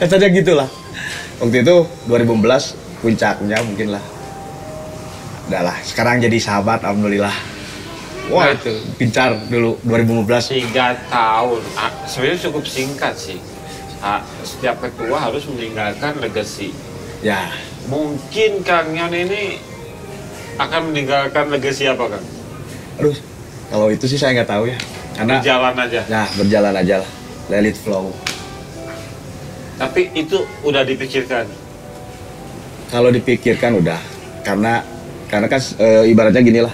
katanya gitulah. Waktu itu 2015 puncaknya mungkin lah, udah lah sekarang jadi sahabat alhamdulillah. Wah, itu pincar dulu 2015. 3 tahun. Sebenarnya cukup singkat sih. Setiap ketua harus meninggalkan legacy. Ya. Mungkin Kang Yon ini akan meninggalkan legacy apa Kang? Aduh, kalau itu sih saya nggak tahu ya. Karena berjalan aja. Nah, berjalan aja lah. Let it flow. Tapi itu udah dipikirkan. Kalau dipikirkan udah. Karena kan ibaratnya gini lah.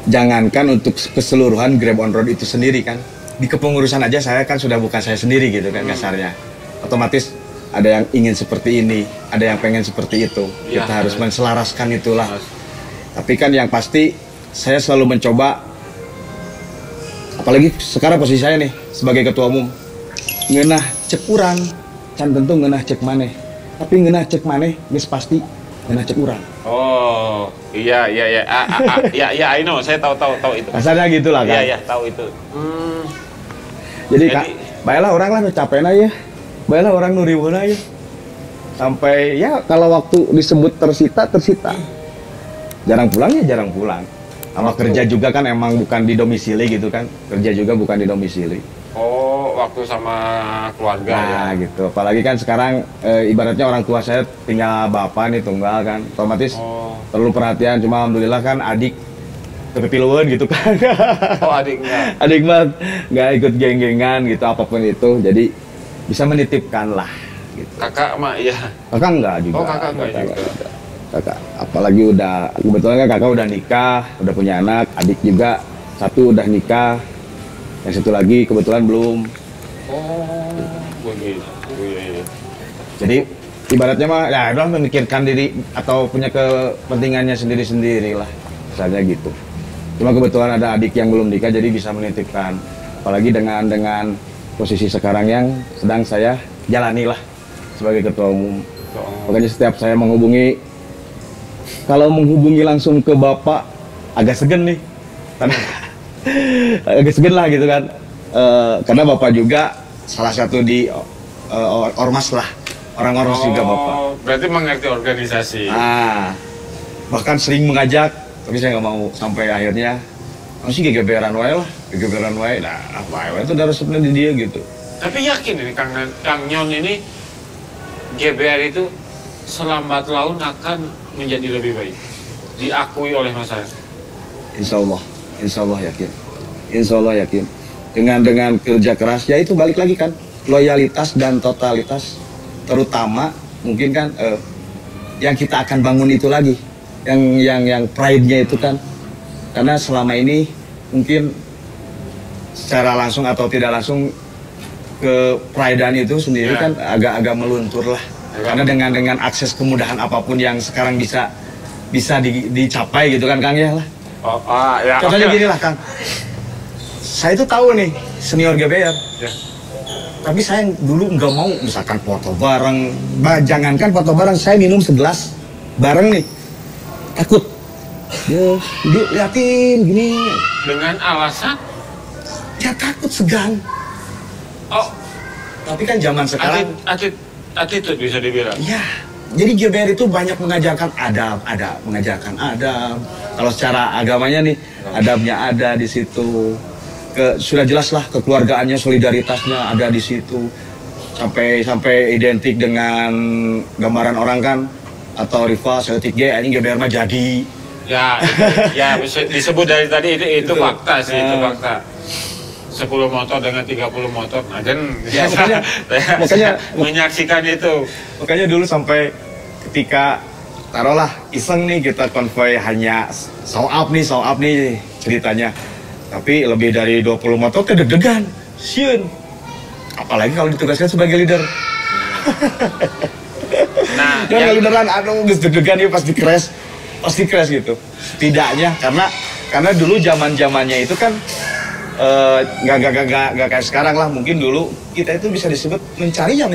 Jangankan untuk keseluruhan Grab On Road itu sendiri kan, di kepengurusan aja saya kan sudah bukan saya sendiri gitu kan kasarnya. Otomatis ada yang ingin seperti ini, ada yang pengen seperti itu. Ya, kita harus menselaraskan itulah. Tapi kan yang pasti saya selalu mencoba, apalagi sekarang posisi saya nih sebagai ketua umum, ngeunah cek urang, can tentu ngeunah cek maneh. Tapi ngeunah cek maneh geus pasti ngeunah cek urang. Oh, iya. I know, saya tahu itu. Kasarnya gitulah kan. Iya, tahu itu. Jadi Kak, baiklah orang lah nu capek ya. Baiklah orang nu riweuh ya. Sampai ya kalau waktu disebut tersita. Jarang pulang ya jarang pulang. Sama kerja juga kan emang bukan di domisili gitu kan. Kerja juga bukan di domisili. Oh, waktu sama keluarga Nah ya. gitu. Apalagi kan sekarang ibaratnya orang tua saya tinggal bapak nih tunggal kan. Otomatis perlu perhatian. Cuma alhamdulillah kan adik kepiluan gitu kan. Oh, adiknya. Adik mah nggak ikut geng-gengan gitu apapun itu. Jadi bisa menitipkan lah. Gitu. Kakak mah iya. Kakak enggak juga. Oh, kakak enggak juga. Enggak. Kakak, apalagi udah kebetulan kan kakak udah nikah, udah punya anak, adik juga satu udah nikah, yang satu lagi kebetulan belum. Oh, begitu. Iya. Jadi ibaratnya mah ya udah memikirkan diri atau punya kepentingannya sendiri-sendiri lah, misalnya gitu. Cuma kebetulan ada adik yang belum nikah jadi bisa menitipkan. Apalagi dengan posisi sekarang yang sedang saya jalani lah sebagai ketua umum. Makanya setiap saya menghubungi, kalau menghubungi langsung ke bapak agak segan nih, karena agak segan lah gitu kan, karena bapak juga salah satu di ormas lah, orang ormas juga bapak. Berarti mengerti organisasi. Bahkan sering mengajak, tapi saya nggak mau sampai akhirnya masih gegeberan wae lah, gegeberan wae. Nah, apa itu udah resepnya di dia gitu. Tapi yakin ini Kang Nyon ini GBR itu selambat laun akan menjadi lebih baik, diakui oleh masyarakat. Insya Allah yakin. Insya Allah yakin. Dengan kerja keras, ya itu balik lagi kan, loyalitas dan totalitas, terutama mungkin kan yang kita akan bangun itu lagi, yang pride-nya itu kan, karena selama ini mungkin secara langsung atau tidak langsung ke pride-an itu sendiri kan agak meluntur lah. Karena dengan akses kemudahan apapun yang sekarang bisa dicapai gitu kan Kang ya lah. Ya. Contohnya gini lah Kang. Saya itu tahu nih senior GBR. Ya. Tapi saya dulu nggak mau misalkan foto bareng. Jangankan foto bareng, saya minum segelas bareng nih. Takut. Ya, dia liatin gini. Dengan alasan? Ya takut segan. Oh. Tapi kan zaman sekarang. Attitude bisa dibilang. Iya. Jadi GBR itu banyak mengajarkan adab. Kalau secara agamanya nih, adabnya ada di situ. Sudah jelas lah kekeluargaannya, solidaritasnya ada di situ. Sampai identik dengan gambaran orang kan, atau rival seletik G, ini GBR mah jadi. Ya, ya bisa disebut dari tadi itu fakta sih, itu fakta. 10 motor dengan 30 motor, nah kan ya, makanya menyaksikan itu. Makanya dulu sampai ketika taruhlah iseng nih kita konvoy hanya show up nih ceritanya, tapi lebih dari 20 motor kedeg-degan, siun. Apalagi kalau ditugaskan sebagai leader. Nah, yang lideran aduh deg-degan dia pasti crash gitu. Setidaknya karena dulu zamannya itu kan nggak kayak sekarang lah. Mungkin dulu kita itu bisa disebut mencari ya.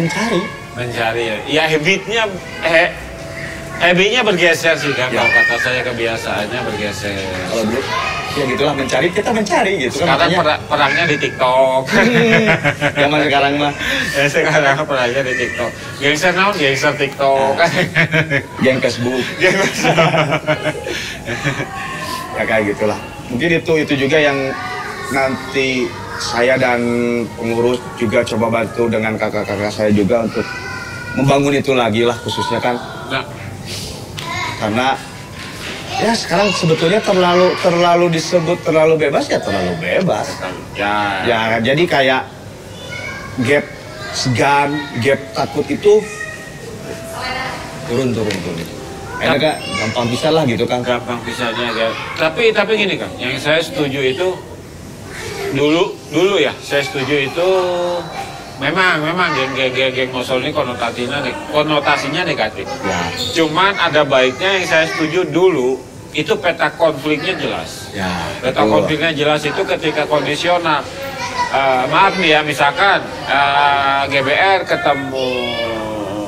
Ya habitnya bergeser sih kan. Ya. Kalau kata saya kebiasaannya bergeser. Kalau dulu ya gitulah kita mencari gitu. Sekarang kan, perangnya di TikTok. Zaman sekarang mah. Ya sekarang perangnya di TikTok. Gangster TikTok. Geng Facebook. Ya kayak gitulah. Mungkin itu juga yang nanti saya dan pengurus juga coba bantu dengan kakak-kakak saya juga untuk membangun itu lagi lah, khususnya kan. Nah. Karena ya sekarang sebetulnya terlalu disebut terlalu bebas ya terlalu bebas. Ya jadi kayak gap segan, gap takut itu turun. Enak gampang bisa lah gitu kan. Gampang bisanya kan. Tapi gini kan, yang saya setuju itu dulu ya, saya setuju itu memang geng Mosol ini konotasinya negatif. Ya. Cuman ada baiknya yang saya setuju dulu itu peta konfliknya jelas. Ya. Peta konfliknya jelas itu ketika kondisional. Maaf nih ya, misalkan GBR ketemu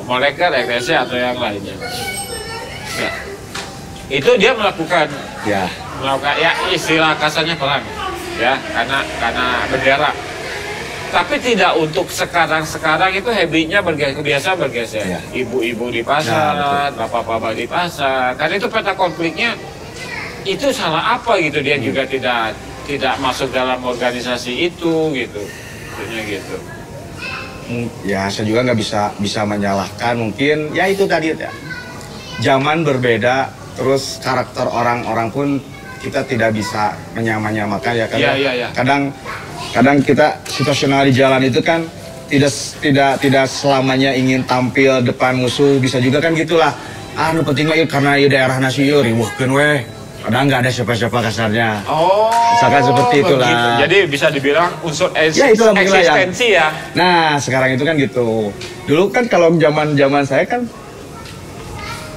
molekar, RTC atau yang lainnya. Ya. Itu dia melakukan ya istilah kasarnya perang. Ya, karena bendera. Tapi tidak untuk sekarang itu habitnya biasa bergeser. Ya. Ibu-ibu di pasar, Nah, bapak-bapak di pasar. Karena itu peta konfliknya itu salah apa gitu, dia juga tidak masuk dalam organisasi itu gitu. Maksudnya gitu. Ya saya juga nggak bisa menyalahkan, mungkin ya itu tadi ya. Zaman berbeda, terus karakter orang-orang pun kita tidak bisa menyamakan ya kan. Iya. Kadang kita situasional di jalan itu kan tidak selamanya ingin tampil depan musuh, bisa juga kan gitulah. Nu penting mah karena ieu daerah nasi ieu riweuhkeun weh. Padahal nggak ada siapa-siapa kasarnya. Oh, misalkan seperti itulah. Begitu. Jadi bisa dibilang unsur ya, itulah eksistensi ya. Nah, sekarang itu kan gitu. Dulu kan kalau zaman saya kan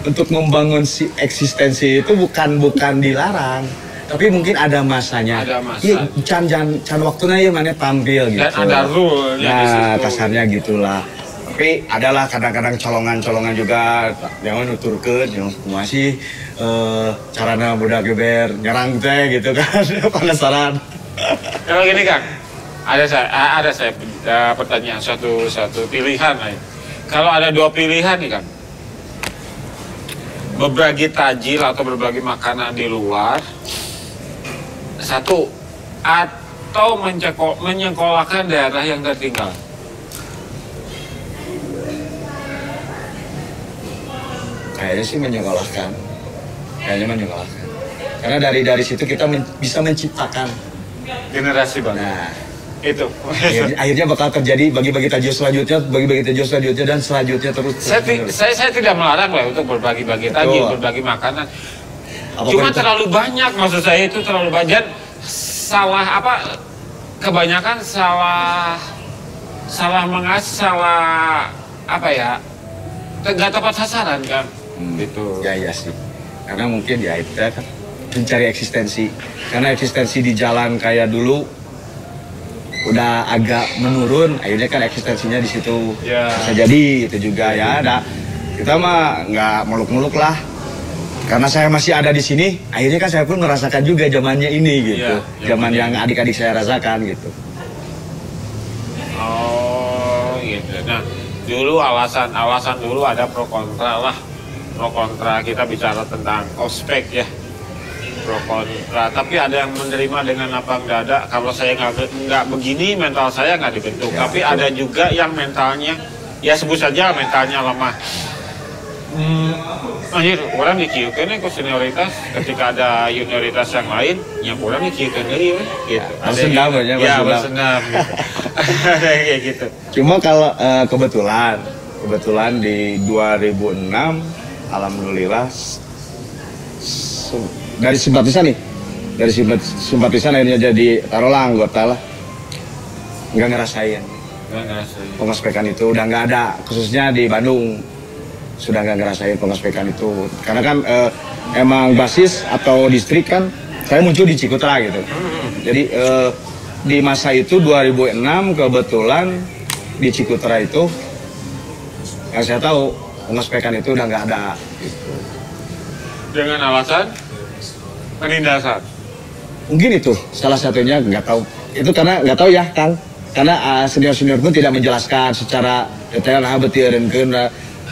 untuk membangun si eksistensi itu bukan dilarang, tapi mungkin ada masanya. Ada masa. Iya, can waktunya ya mana tampil gitu. Dan ada rule-nya di situ. Kasarnya gitulah. Tapi adalah kadang-kadang colongan juga yang nuturkeun yang masih carana budak geber nyerang teh gitu kan. Penasaran. Kalau gini Kang, ada saya pertanyaan satu pilihan nih. Kalau ada dua pilihan nih Kang, berbagi tajil atau berbagi makanan di luar, satu, atau menyekolahkan daerah yang tertinggal. Kayaknya sih menyekolahkan. Karena dari situ kita bisa menciptakan Generasi baru. Nah, itu. akhirnya bakal terjadi bagi-bagi tajil selanjutnya, dan selanjutnya terus. Saya tidak melarang lah untuk berbagi-bagi tajil, berbagi makanan. Cuma terlalu banyak, maksud saya itu terlalu banyak. Kebanyakan salah apa ya? Nggak tepat sasaran kan? Gitu. Ya iya sih. Karena mungkin ya itu kan mencari eksistensi. Karena eksistensi di jalan kayak dulu udah agak menurun, akhirnya kan eksistensinya di situ. Ya. Bisa jadi itu juga ya. Kita mah nggak muluk-muluk lah. Karena saya masih ada di sini, akhirnya kan saya pun merasakan juga zamannya ini gitu. Zaman yang adik-adik saya rasakan gitu. Oh gitu. Nah, dulu alasan dulu ada pro kontra lah. Pro kontra kita bicara tentang ospek ya. Pro kontra, tapi ada yang menerima dengan lapang dada. Kalau saya nggak begini, mental saya nggak dibentuk. Ya, tapi betul. Ada juga yang mentalnya, ya sebut saja mentalnya lemah. Anjir, orang diciukeun ke senioritas, ketika ada junioritas yang lain, yang orang diciukeun deui gitu. Bersenam aja, ya, bersenam gitu. Kayak gitu. Cuma kalau kebetulan di 2006, alhamdulillah dari simpatisan akhirnya jadi taruhlah anggota lah, nggak ngerasain pengospekan itu, udah nggak ada, khususnya di Bandung sudah nggak ngerasain pengospekan itu, karena kan emang basis atau distrik kan saya muncul di Cikutra gitu. Jadi di masa itu 2006 kebetulan di Cikutra itu yang saya tahu pengospekan itu udah nggak ada gitu. Dengan alasan penindasan. Mungkin itu salah satunya, nggak tahu. Itu karena nggak tahu ya Kang. Karena senior pun tidak menjelaskan secara detail betul dan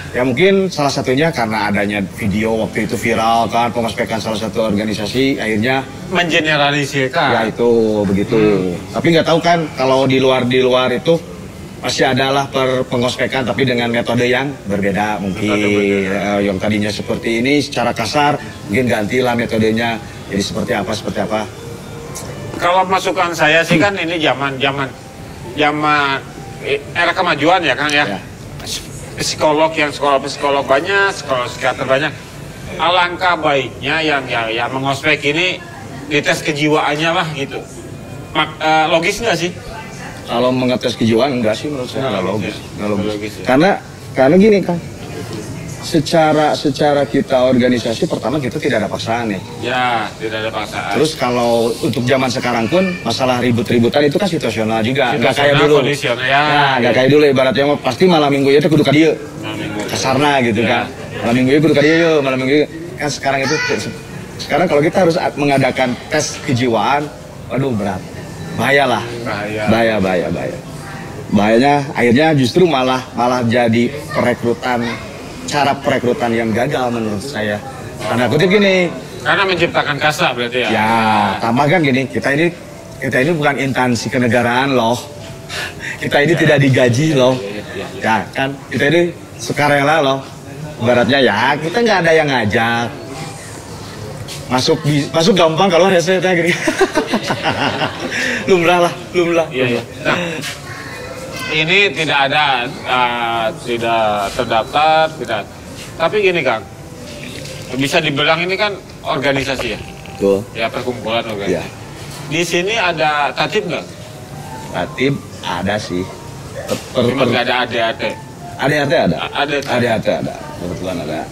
ya mungkin salah satunya karena adanya video waktu itu viral kan, pengospekan salah satu organisasi, akhirnya mengeneralisirkan. Ya itu begitu. Tapi nggak tahu kan kalau di luar itu masih adalah pengospekan tapi dengan metode yang berbeda mungkin. Yang tadinya seperti ini secara kasar mungkin gantilah metodenya jadi seperti apa. Kalau masukan saya sih kan ini zaman era kemajuan ya Kang ya. Psikolog yang sekolah psikolog banyak, sekolah psikiater banyak. Alangkah baiknya yang mengospek ini dites kejiwaannya lah gitu. Logis nggak sih? Kalau mengetes kejiwaan enggak sih menurut saya, nggak logis. Ya. Karena gini Kang, secara kita organisasi pertama kita tidak ada paksaan ya. Ya, tidak ada paksaan. Terus kalau untuk zaman sekarang pun masalah ribut-ributan itu kan situasional juga, nggak kayak dulu. Nggak kayak dulu, ibaratnya pasti malam minggu itu kudu ka dieu. Kasarna gitu kan. Malam minggu itu kudu ka dieu, malam minggu kan sekarang kalau kita harus mengadakan tes kejiwaan, waduh berat. Bahaya. bahayanya akhirnya justru malah jadi cara perekrutan yang gagal menurut saya. Tanda kutip gini. Karena menciptakan kasta berarti ya. Ya, tambah kan gini, kita ini bukan instansi kenegaraan loh. Kita ini tidak digaji loh. Ya kan, kita ini sukarela loh. Ibaratnya ya kita nggak ada yang ngajak. Masuk gampang kalau rese gini. lumrah. Iya. Nah, ini tidak ada, tidak terdaftar, tidak. Tapi gini Kang, bisa dibilang ini kan organisasi ya? Betul. Ya, perkumpulan organisasi. Ya. Di sini ada tatib nggak? Tatib ada sih. Cuma nggak ada ADAT. ADAT ada. ADAT ada. Kebetulan ada.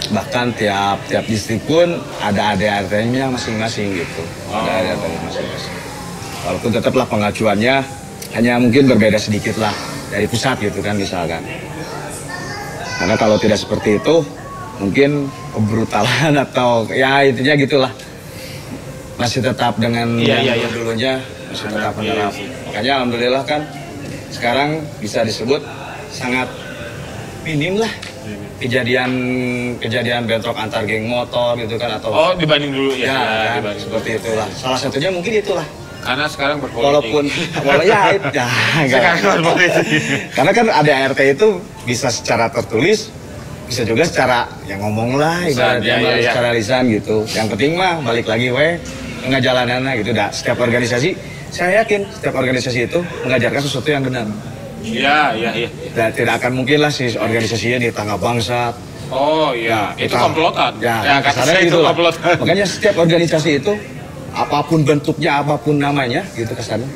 Bahkan tiap distrik pun ada ADAT-nya masing-masing gitu. Ada ADAT-nya masing-masing. Walaupun tetaplah pengajuannya hanya mungkin berbeda sedikit lah dari pusat gitu kan misalkan. Karena kalau tidak seperti itu mungkin kebrutalan atau ya intinya gitulah. Masih tetap dengan dulunya masih tetap menerap. Makanya alhamdulillah kan sekarang bisa disebut sangat minim lah kejadian bentrok antar geng motor gitu kan atau dibanding dulu ya, dibanding seperti itulah. Salah satunya mungkin itulah. Karena sekarang berpolitik. Walaupun sekarang berpolitik. Karena kan ada ART itu bisa secara tertulis, bisa juga secara yang ngomong lah, ibaratnya secara lisan gitu. Yang penting mah balik lagi pengajalanannya gitu. Setiap organisasi, saya yakin setiap organisasi itu mengajarkan sesuatu yang benar. Iya. Dan tidak akan mungkin lah si organisasinya di tangga bangsa. Oh iya, itu komplotan. Ya kasarnya itu komplotan. Makanya setiap organisasi itu apapun bentuknya, apapun namanya gitu kesannya.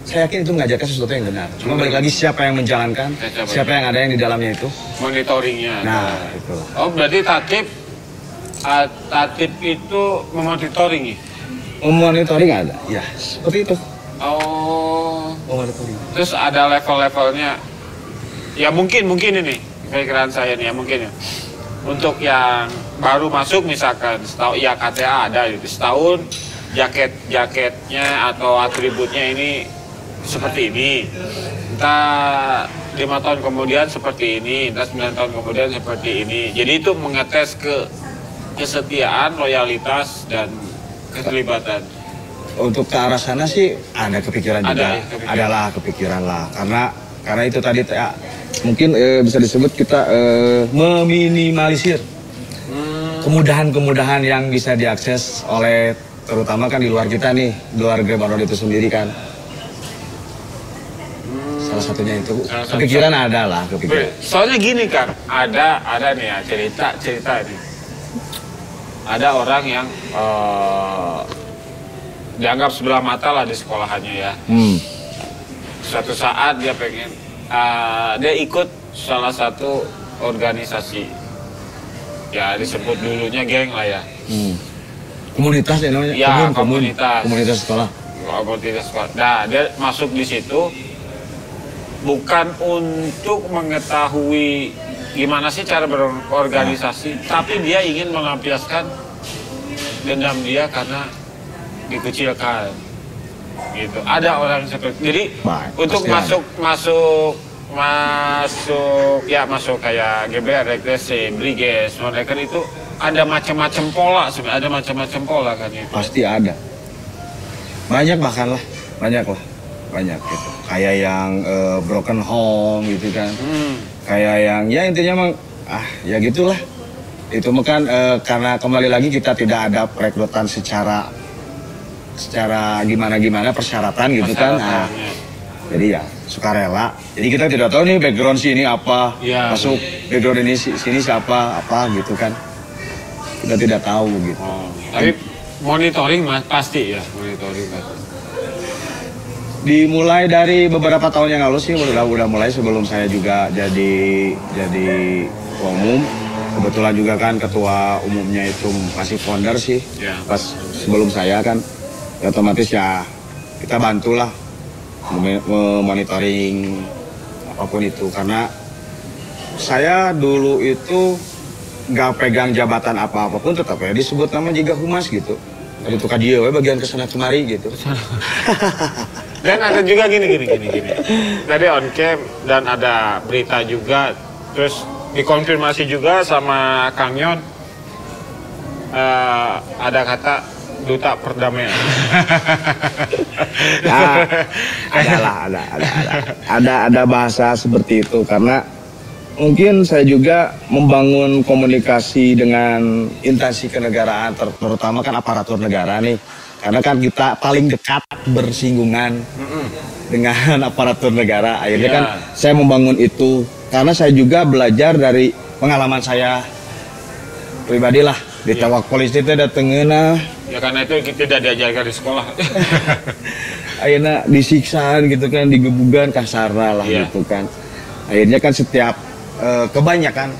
Saya yakin itu mengajarkan sesuatu yang benar. Cuma balik lagi siapa yang menjalankan, siapa yang ada yang di dalamnya itu. Monitoringnya. Nah, itu. Oh, berarti tatib itu memonitoring ya? Memonitoring ada, ya seperti itu. Oh. Memonitoring. Terus ada level-levelnya. Ya mungkin ini pikiran saya nih ya mungkin ya. Untuk yang baru masuk misalkan setahun ya KTA ada gitu setahun. Jaketnya atau atributnya ini seperti ini, entah 5 tahun kemudian seperti ini, entah 9 tahun kemudian seperti ini. Jadi itu mengetes kesetiaan, loyalitas dan keterlibatan. Untuk ke arah sana sih ada kepikiran juga, adalah kepikiran lah, karena itu tadi ya, mungkin bisa disebut kita meminimalisir kemudahan-kemudahan yang bisa diakses oleh terutama kan di luar kita nih, di luar Grebano itu sendiri kan. Salah satunya itu kepikiran ada lah, kepikiran. Soalnya gini kan, ada nih ya cerita nih. Ada orang yang dianggap sebelah mata lah di sekolahannya ya. Suatu saat dia pengen, dia ikut salah satu organisasi. Ya disebut dulunya geng lah ya. Komunitas ya namanya? Ya, komunitas sekolah. Komunitas sekolah. Nah, dia masuk di situ bukan untuk mengetahui gimana sih cara berorganisasi, tapi dia ingin melampiaskan dendam dia karena dikucilkan. Gitu. Ada orang seperti jadi untuk masuk kayak GBR, regresi, Briges, mereka itu ada macam-macam pola sebenarnya, ada macam-macam pola kan itu. Pasti ada. Banyak gitu. Kayak yang broken home gitu kan. Kayak yang ya intinya emang ya gitulah. Itu kan karena kembali lagi kita tidak ada perekrutan secara gimana persyaratan gitu kan. Jadi ya sukarela. Jadi kita tidak tahu nih background sini apa, masuk background ini sini siapa apa gitu kan. Kita tidak tahu gitu. Tapi monitoring pasti ya, monitoring pasti. Dimulai dari beberapa tahun yang lalu sih udah mulai sebelum saya juga jadi ketua umum. Kebetulan juga kan ketua umumnya itu masih founder sih. Pas sebelum saya kan ya otomatis ya kita bantulah memonitoring apapun itu karena saya dulu itu nggak pegang jabatan apapun tetap ya disebut nama juga humas gitu. Itu dia bagian kesana kemari gitu. Dan ada juga gini. Tadi on cam dan ada berita juga, terus dikonfirmasi juga sama Kang Yon. Ada kata duta perdamaian. Nah, ada bahasa seperti itu karena mungkin saya juga membangun komunikasi dengan instansi kenegaraan, terutama kan aparatur negara nih, karena kan kita paling dekat bersinggungan dengan aparatur negara. Akhirnya kan saya membangun itu karena saya juga belajar dari pengalaman saya pribadi lah. Di tawak polisi itu datengin ya karena itu kita tidak diajarkan di sekolah. Akhirnya disiksa gitu kan, digebugan kasar lah gitu kan. Akhirnya kan setiap kebanyakan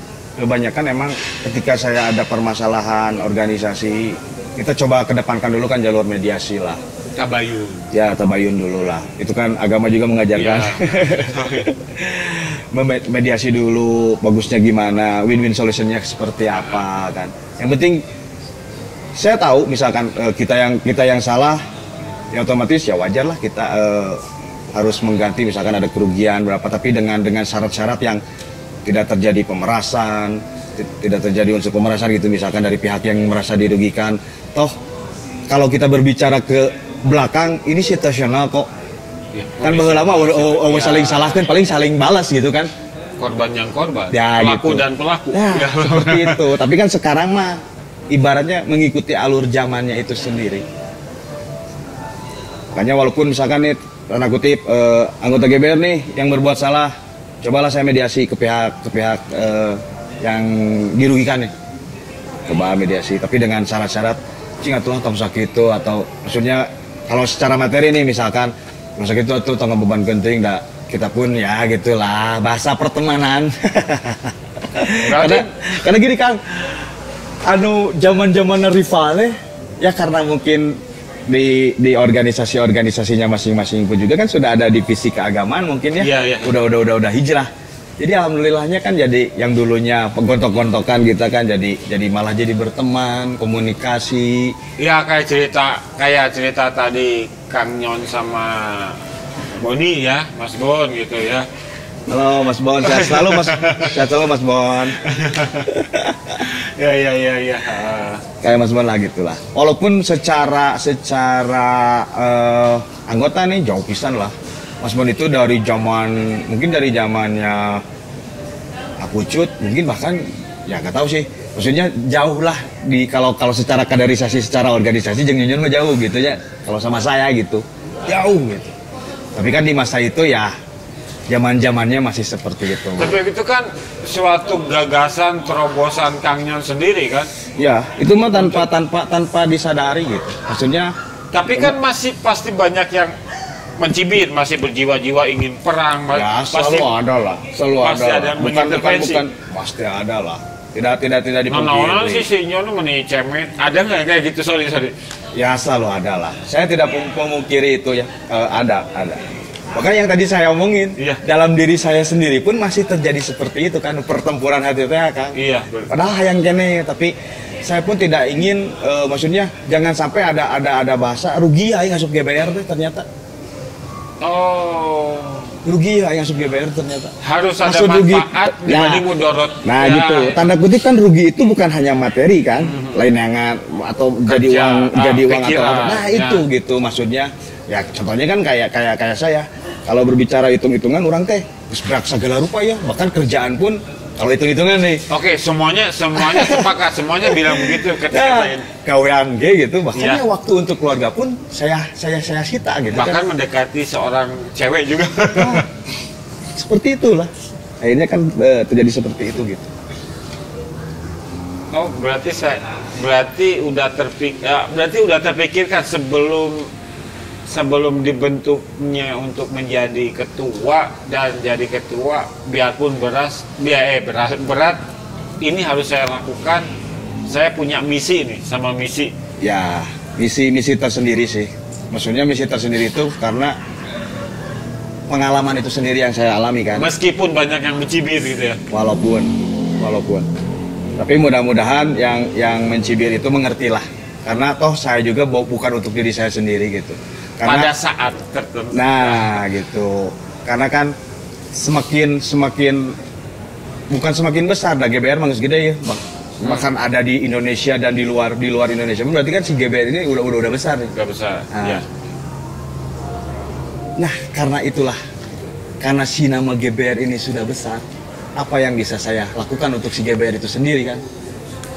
emang ketika saya ada permasalahan organisasi, kita coba kedepankan dulu kan jalur mediasi lah. Tabayun. Ya, tabayun dulu lah. Itu kan agama juga mengajarkan. Mediasi dulu, bagusnya gimana, win-win solutionnya seperti apa kan. Yang penting saya tahu misalkan kita yang salah, ya otomatis ya wajar lah kita harus mengganti misalkan ada kerugian berapa, tapi dengan syarat-syarat yang tidak terjadi pemerasan, tidak terjadi unsur pemerasan gitu misalkan dari pihak yang merasa dirugikan. Toh kalau kita berbicara ke belakang ini situasional kok. Ya, kan lama saling salahkan, paling saling balas gitu kan. Korban yang korban, ya, pelaku gitu. Dan pelaku. Ya, seperti itu. Tapi kan sekarang mah ibaratnya mengikuti alur zamannya itu sendiri. Makanya walaupun misalkan nih tanda kutip anggota GBR nih yang berbuat salah, cobalah saya mediasi ke pihak yang dirugikan nih. Coba mediasi, tapi dengan syarat-syarat cing atuh tong sakit itu, atau maksudnya kalau secara materi nih misalkan tong sakit itu atuh tong beban genting dah, kita pun ya gitulah bahasa pertemanan. karena gini Kang, zaman rivalnya ya karena mungkin di organisasinya masing-masing pun juga kan sudah ada divisi keagamaan mungkin ya. Udah hijrah. Jadi alhamdulillahnya kan jadi yang dulunya penggontok-gontokan kita kan jadi malah jadi berteman, komunikasi. Iya kayak cerita tadi Kang Nyon sama Boni ya, Mas Bon gitu ya. Halo Mas Bon, sehat selalu Mas Bon. Ya. Kayak Mas Bon lah gitulah. Walaupun secara anggota nih jauh pisan lah. Mas Bon itu dari zamannya aku cut, mungkin bahkan ya nggak tahu sih. Maksudnya jauh lah kalau secara kaderisasi, secara organisasi jeung Nyon mah jauh gitu ya. Kalau sama saya gitu. Jauh gitu. Tapi kan di masa itu ya zaman-zamannya masih seperti itu. Tapi itu kan suatu gagasan terobosan Kang Nyon sendiri kan? Ya, itu mah tanpa disadari gitu. Maksudnya. Tapi kan masih pasti banyak yang mencibir, masih berjiwa-jiwa ingin perang. Ya, selalu ada lah. Bukan, pasti ada lah. Tidak dipungkiri. Nah, si Nyon meni cemet. Ada nggak kayak gitu? Sorry. Ya, selalu ada lah. Saya tidak memungkiri itu ya. Ada. Makanya yang tadi saya omongin, dalam diri saya sendiri pun masih terjadi seperti itu kan, pertempuran hati teh kan. Iya. Padahal yang kene, tapi saya pun tidak ingin, maksudnya jangan sampai ada bahasa rugi ya yang masuk GBR tuh ternyata. Oh. Rugi ya yang masuk GBR ternyata. Harus ada manfaat dibanding mudorot. Nah gitu. Tanda kutip kan rugi itu bukan hanya materi kan, lain yang atau jadi uang atau apa. Nah itu gitu maksudnya. Ya contohnya kan kayak saya. Kalau berbicara hitung-hitungan orang teh berak segala rupa ya, bahkan kerjaan pun kalau hitung-hitungan nih. Oke, semuanya sepakat, semuanya bilang begitu ketika kawean gitu, bahkan waktu untuk keluarga pun saya sita gitu. Bahkan kan mendekati seorang cewek juga. Nah, seperti itulah. Akhirnya kan terjadi seperti itu gitu. Oh, berarti udah terpikirkan sebelum dibentuknya untuk menjadi ketua dan jadi ketua, biarpun berat ini harus saya lakukan. Saya punya misi nih, sama misi. Ya, misi tersendiri sih. Maksudnya misi tersendiri itu karena pengalaman itu sendiri yang saya alami kan. Meskipun banyak yang mencibir gitu ya. Walaupun. Tapi mudah-mudahan yang mencibir itu mengertilah. Karena toh saya juga bukan untuk diri saya sendiri gitu. pada saat tertentu. Nah, gitu. Karena kan semakin bukan semakin besar, dah GBR mangus gede ya, Bang. Bahkan ada di Indonesia dan di luar Indonesia. Berarti kan si GBR ini udah besar nih. Udah besar. Nah. Ya. Nah, karena itulah, karena si nama GBR ini sudah besar, apa yang bisa saya lakukan untuk si GBR itu sendiri kan?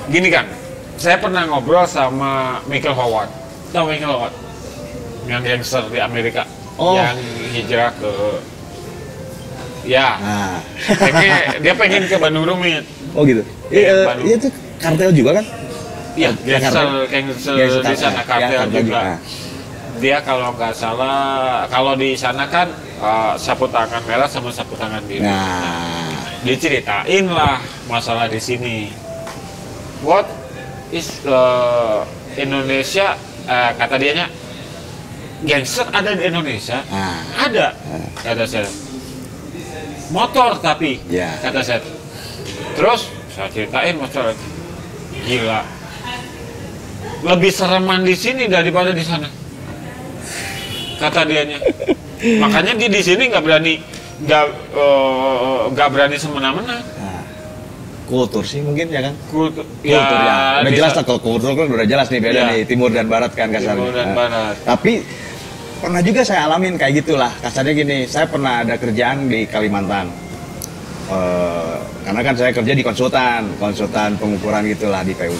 Gini kan, saya pernah ngobrol sama Michael Howard. Tahu Michael Howard? Yang gangster di Amerika. Oh. Yang hijrah ke... Ya, Nah, dia pengen ke Bandung Rumit. oh gitu. Bandung. Itu kartel juga kan? Iya, gangster Gangster di sana kartel kartel juga. juga. Dia kalau nggak salah, kalau di sana kan sapu tangan merah sama sapu tangan biru. Nah, Diceritain lah masalah di sini. What is Indonesia? Kata dianya, gangster ada di Indonesia. nah, Ada, kata saya. Motor tapi, Ya. kata saya. Terus saya ceritain motor, gila. Lebih sereman di sini daripada di sana, kata dianya. Makanya dia di sini nggak berani semena-mena. nah. Kultur sih mungkin ya kan? Kultur Kultur ya. Udah bisa. jelas lah kalau kultur kan udah jelas nih beda Ya. nih timur dan barat kan kasarnya. Timur dan Nah, barat. Tapi pernah juga saya alamin kayak gitulah. Kasarnya gini, saya pernah ada kerjaan di Kalimantan. Karena kan saya kerja di konsultan pengukuran gitulah di PU.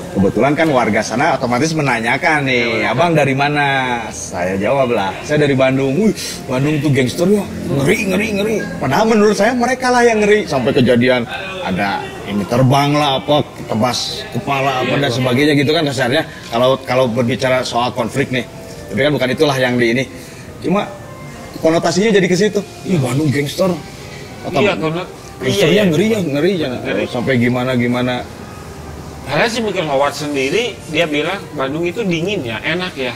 Kebetulan kan warga sana otomatis menanyakan nih, abang dari mana? Saya jawab lah, saya dari Bandung. Wih, Bandung tuh gangster ya, ngeri. Padahal menurut saya mereka lah yang ngeri. Sampai kejadian ada ini terbang lah apa, tebas kepala apa dan sebagainya gitu kan kasarnya. Kalau berbicara soal konflik nih, tapi kan bukan itulah yang di ini. Cuma konotasinya jadi ke situ. Ih, Bandung gangster. Atau Iya, karena gangsternya ngeri jangan. Ngeri. Sampai gimana. Karena si Michael Howard sendiri, dia bilang Bandung itu dingin ya, enak ya,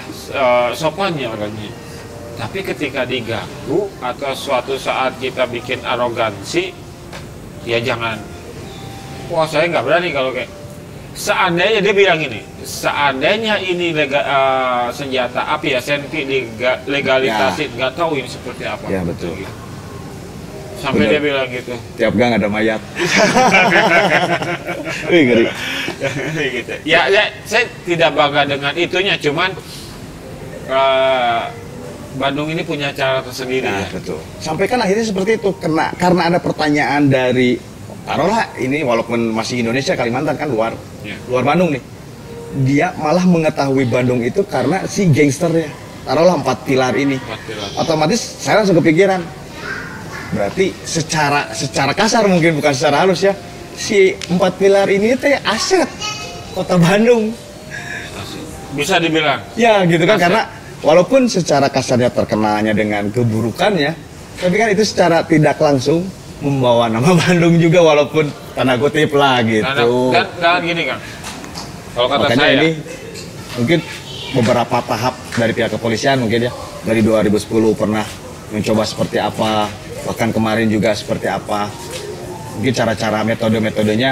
sopan ya orangnya. Tapi ketika diganggu atau suatu saat kita bikin arogansi, ya jangan. Wah, saya nggak berani kalau kayak. Seandainya dia bilang ini, seandainya ini senjata api ya, senpi legalisasi, nggak tahu ini seperti apa. Ya, betul. Sampai Bener. dia bilang gitu. Tiap gang ada mayat. Wih, ngeri. Gitu. Ya, saya tidak bangga dengan itunya, cuman Bandung ini punya cara tersendiri. Nah, Ya. betul. Sampai kan akhirnya seperti itu karena ada pertanyaan dari taruhlah ini walaupun masih Indonesia Kalimantan kan luar Ya. Bandung nih. Dia malah mengetahui Bandung itu karena si gangsternya. Taruhlah 4 pilar ini. 4 pilar. Otomatis saya langsung kepikiran. Berarti secara kasar mungkin bukan secara halus ya. Si 4 pilar ini teh aset Kota Bandung. Bisa dibilang. Ya gitu kan, Aset. karena walaupun secara kasarnya terkenalnya dengan keburukannya, tapi kan itu secara tidak langsung membawa nama Bandung juga walaupun tanda kutip lah gitu. Dan gini kan, kalau kata Makanya saya, ini mungkin beberapa tahap dari pihak kepolisian mungkin ya, dari 2010 pernah mencoba seperti apa, bahkan kemarin juga seperti apa. Mungkin cara-cara metode-metodenya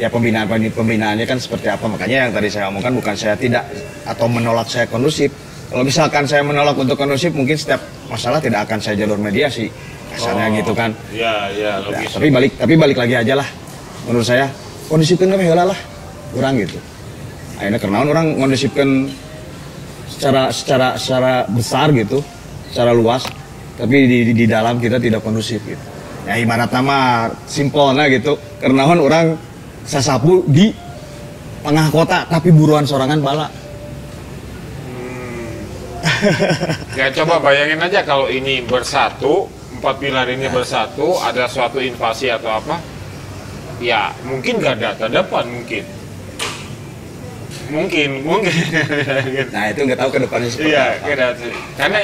ya pembinaannya kan seperti apa. Makanya yang tadi saya omongkan bukan saya tidak atau menolak saya kondusif. Kalau misalkan saya menolak untuk kondusif, mungkin setiap masalah tidak akan saya jalur mediasi. Kasarnya gitu kan. ya Ya, logis. tapi balik lagi aja lah. Menurut saya kondusifkan kami heula lah. Kurang gitu. Akhirnya karena orang kondusifkan secara besar gitu, secara luas, tapi di dalam kita tidak kondusif gitu. Ya ibarat nama simpelnya gitu, karena orang sasapu di tengah kota tapi buruan sorangan bala. Ya coba bayangin aja kalau ini bersatu, 4 pilar ini bersatu, ada suatu invasi atau apa, ya mungkin garda terdepan mungkin. Nah itu nggak tahu ke depannya seperti Iya, apa. karena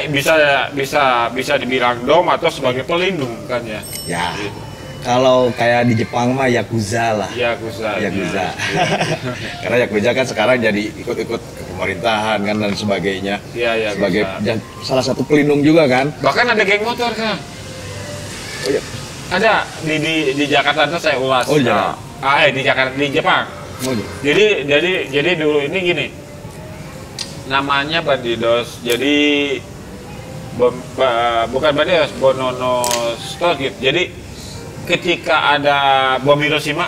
bisa dibilang dom atau sebagai pelindung kan ya. Ya, Gitu. kalau kayak di Jepang mah Yakuza lah. Yakuza. Yakuza. Karena Yakuza kan sekarang jadi ikut-ikut pemerintahan kan dan sebagainya. Iya, Yakuza. Sebagai salah satu pelindung juga kan. Bahkan ada geng motor kan. Oh iya. Ada di Jakarta itu saya ulas. Oh, iya. Di Jakarta, di Jepang. Oh, iya. Jadi dulu ini gini. namanya Bandidos. Jadi bukan Bandidos, Bonono Store gitu. Jadi ketika ada bom Hiroshima,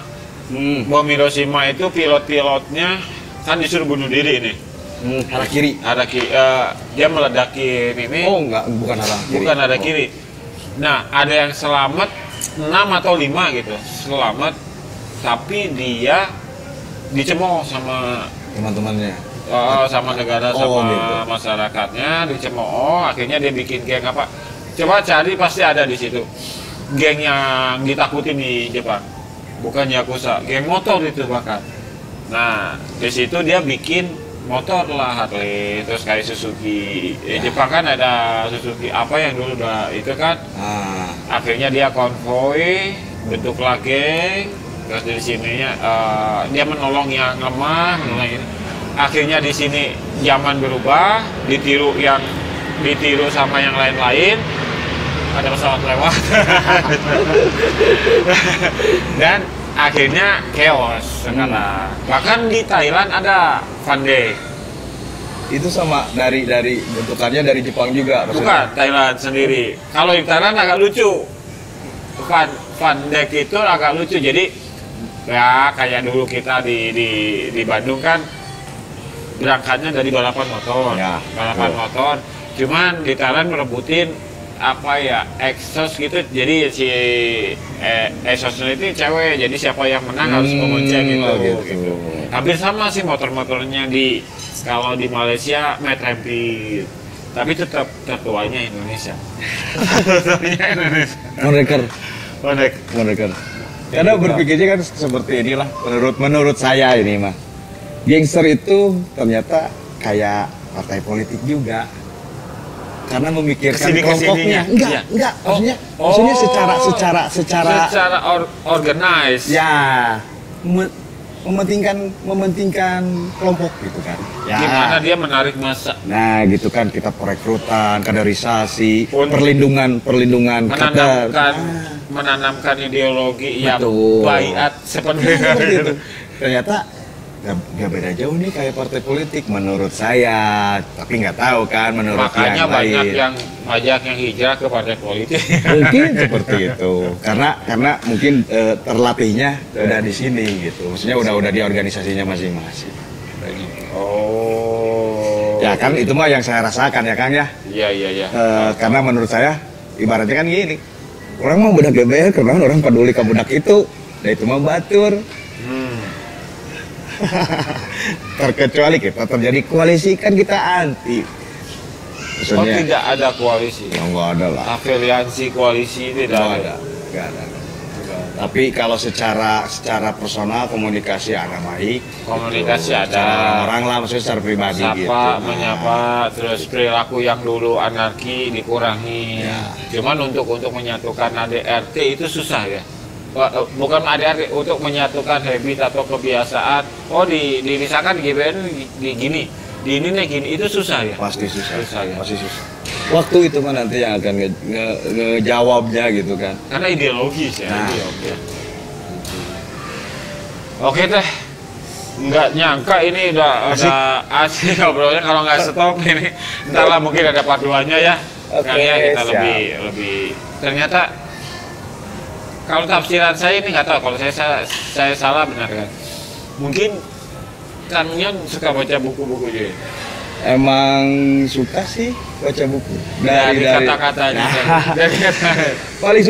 bom Hiroshima itu pilot-pilotnya kan disuruh bunuh diri ini. Harakiri. Dia meledakin ini. Oh enggak, bukan harakiri. Bukan harakiri. Nah, ada yang selamat 6 atau 5 gitu. Selamat, tapi dia dicemooh sama Teman-temannya. sama negara, sama gitu. masyarakatnya, dicemooh. Akhirnya dia bikin geng apa? Coba cari, pasti ada di situ. Geng yang ditakutin di Jepang. Bukan Yakuza, geng motor itu bahkan. Nah, di situ dia bikin motor lah, Harley, terus kayak Suzuki. Jepang kan ada Suzuki apa yang dulu udah itu kan. Akhirnya dia konvoy, bentuklah geng, terus di sininya dia menolong yang lemah, menolong ini. Akhirnya di sini zaman berubah, ditiru sama yang lain-lain. Ada pesawat lewat. Dan akhirnya chaos sekarang. Bahkan di Thailand ada Fande. Itu sama dari bentukannya dari Jepang juga. Bukan, Thailand sendiri. Kalau di Thailand agak lucu. Fande itu agak lucu. Jadi ya kayak dulu kita di Bandung kan berangkatnya dari balapan motor. Ya, balapan motor. Cuman di Thailand merebutin apa ya, exhaust gitu. Jadi si exhaustnya itu cewek, jadi siapa yang menang harus mengonceng gitu. Hampir sama sih motor-motornya kalau di Malaysia Mad Ramping, tapi tetap tertuanya Indonesia. Monreker. Karena berpikirnya kan seperti inilah, menurut saya ini mah. Gangster itu ternyata kayak partai politik juga. Karena memikirkan kelompoknya. Enggak. Maksudnya secara organize. Ya, mementingkan kelompok gitu kan. Ya. Gimana dia menarik massa. Nah, gitu kan, kita perekrutan, kaderisasi, perlindungan menanamkan ideologi yang baiat seperti itu. Ternyata nggak beda jauh nih kayak partai politik menurut saya, tapi nggak tahu kan menurut makanya yang lain. banyak yang hijrah ke partai politik. Mungkin seperti itu, karena mungkin terlatihnya udah di sini gitu, maksudnya udah di organisasinya masing-masing. Oh. Ya kan itu mah yang saya rasakan ya Kang ya. Iya. Karena menurut saya ibaratnya kan gini, orang mau budak GBR karena orang peduli ke budak itu, nah itu mah batur. Terkecuali kita terjadi koalisi kan kita anti. Maksudnya, tidak ada koalisi. Ya enggak ada lah. Afiliasi koalisi tidak ada. Enggak ada. Tapi kalau secara personal komunikasi ada baik. Komunikasi gitu. ada. Orang lah maksudnya secara pribadi gitu. Menyapa, terus perilaku yang dulu anarki dikurangi. Ya. Cuman untuk menyatukan ADRT itu susah ya. Bukan ADRT, untuk menyatukan habit atau kebiasaan. Misalkan GBN di gini, di ini nih gini, itu susah ya. Pasti susah ya. Pasti susah. Waktu itu kan nanti yang akan ngejawabnya gitu kan. Karena ideologis ya. Ideologi. Oke deh. Nggak nyangka ini udah asik ngobrolnya, kalau nggak stop ini. Entahlah, mungkin ada part 2-nya ya. Kali ya kita lebih ternyata kalau tafsiran saya ini nggak tahu, kalau saya salah benar kan. Mungkin Kang-nya suka baca buku-buku juga. Emang suka sih baca buku dari kata-katanya. Paling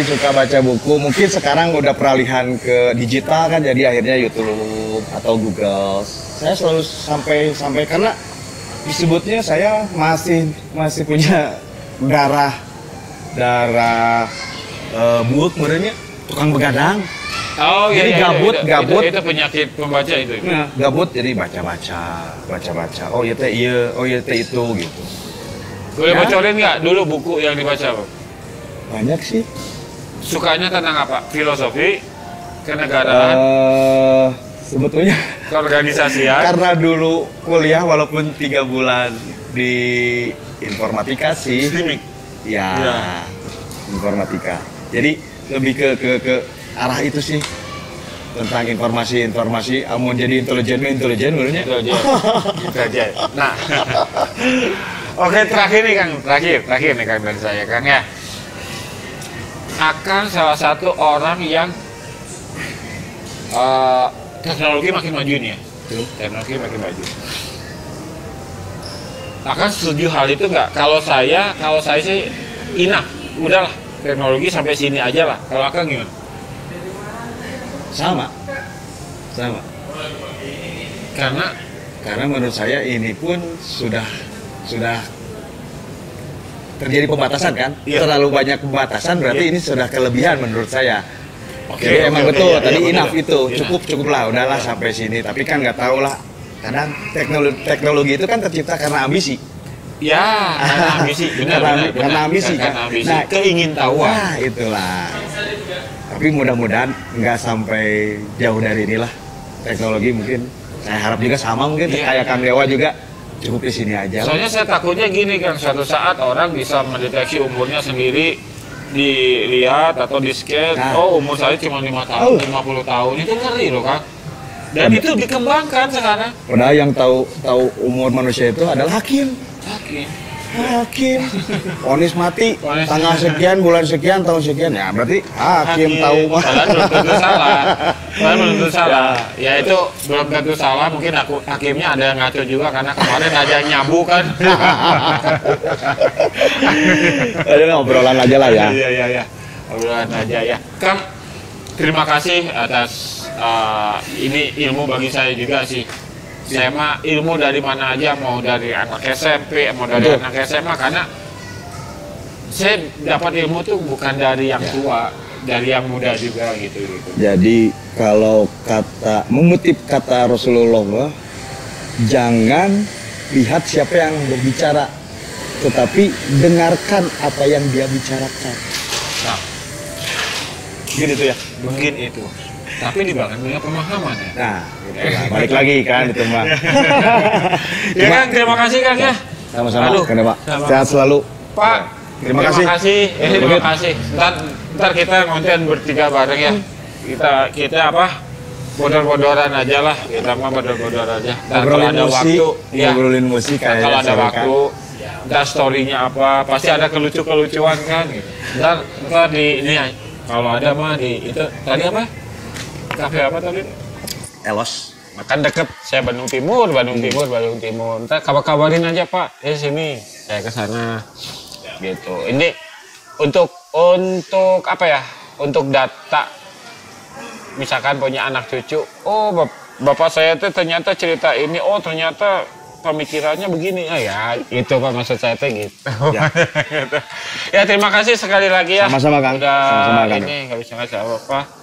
suka baca buku. Mungkin sekarang udah peralihan ke digital kan, jadi akhirnya YouTube atau Google. Saya selalu sampai karena disebutnya saya masih punya darah buuk merenya tukang begadang. Oh jadi iya, gabut. Itu penyakit pembaca itu. Nah, gabut jadi baca. Oh iya teh itu gitu. Boleh bocorin nggak dulu buku yang dibaca, Bang? Banyak sih. Sukanya tentang apa? Filosofi, kenegaraan, sebetulnya keorganisasian. Karena dulu kuliah walaupun 3 bulan di informatika sih. Ya. Informatika. Jadi lebih ke arah itu sih. tentang informasi amun jadi intelijen menurutnya. Intelijen. Nah, oke terakhir nih Kang, terakhir nih Kang dari saya Kang ya. Akan salah satu orang yang teknologi makin maju nih ya. Teknologi makin maju. Akan setuju hal itu nggak? Kalau saya sih enough, udahlah teknologi sampai sini aja lah. Kalau Akang gimana? Sama. Karena menurut saya ini pun sudah terjadi pembatasan kan? Iya. Terlalu banyak pembatasan berarti ini sudah kelebihan menurut saya. Oke, Emang betul iya, tadi iya, enough betul. itu cukup lah udahlah sampai sini. Tapi kan nggak tahu lah. Kadang teknologi itu kan tercipta karena ambisi. ya, karena ambisi, benar. Karena ambisi kan. Nah, keingintahuan. Nah, itulah. Tapi mudah-mudahan nggak sampai jauh dari inilah teknologi mungkin. Saya harap juga sama mungkin Iya, kayak iya. Kang Dewa juga cukup di sini aja. Soalnya saya takutnya gini kan, suatu saat orang bisa mendeteksi umurnya sendiri, dilihat atau di scan, Nah. oh umur saya cuma 5 tahun, 50 tahun, itu ngeri loh Kang. Dan itu dikembangkan sekarang. Padahal yang tahu umur manusia itu adalah hakim. Hakim. Vonis mati Vonis. tanggal sekian, bulan sekian, tahun sekian. Ya berarti hakim tahu mah. Padahal belum tentu salah. Padahal belum tentu salah. Ya itu belum tentu salah. Mungkin hakimnya ada yang ngaco juga karena kemarin ada yang nyabu kan. Ada ngobrolan aja lah ya. Iya. Obrolan aja ya. Kang, terima kasih atas ini ilmu bagi saya juga sih. Saya mah ilmu dari mana aja, mau dari anak SMP, mau dari Betul. anak SMA, karena saya dapat ilmu tuh bukan dari yang tua, dari yang muda juga gitu. Jadi kalau mengutip kata Rasulullah, jangan lihat siapa yang berbicara, tetapi dengarkan apa yang dia bicarakan. Nah, Gitu tuh ya. mungkin itu. Tapi dibangun dengan pemahaman ya. Nah, gitu lah. Balik lagi kan itu mah. Ya Kang, terima kasih Kang ya. Sama-sama. Aduh, Kan, Pak. sama. Sehat selalu. Pak, Terima kasih. Terima kasih. Ntar kita konten bertiga bareng ya. Kita apa? Bodor-bodoran aja lah. Kita mah bodor-bodor aja. Dan kalau Ngobrolin ada musik, waktu, ya. ngobrolin musik Dan kayak kalau ada seru kan. waktu, dan story-nya apa, pasti ada kelucuan kan. Gitu. Ntar di ini kalau ada mah di itu tadi apa? Kafe apa tadi? Elos. Makan deket. Saya Bandung Timur. Ntar kabarin aja Pak. Sini. Saya ke sana. Gitu. Ini untuk apa ya? Untuk data. Misalkan punya anak cucu. Oh, bapak saya tuh ternyata cerita ini. Oh, ternyata pemikirannya begini. Ya, itu Pak maksud saya tuh gitu. Ya. Ya, terima kasih sekali lagi ya. Sama-sama, Kang. Udah Sama-sama, Kang. ini nggak bisa ngasih apa-apa.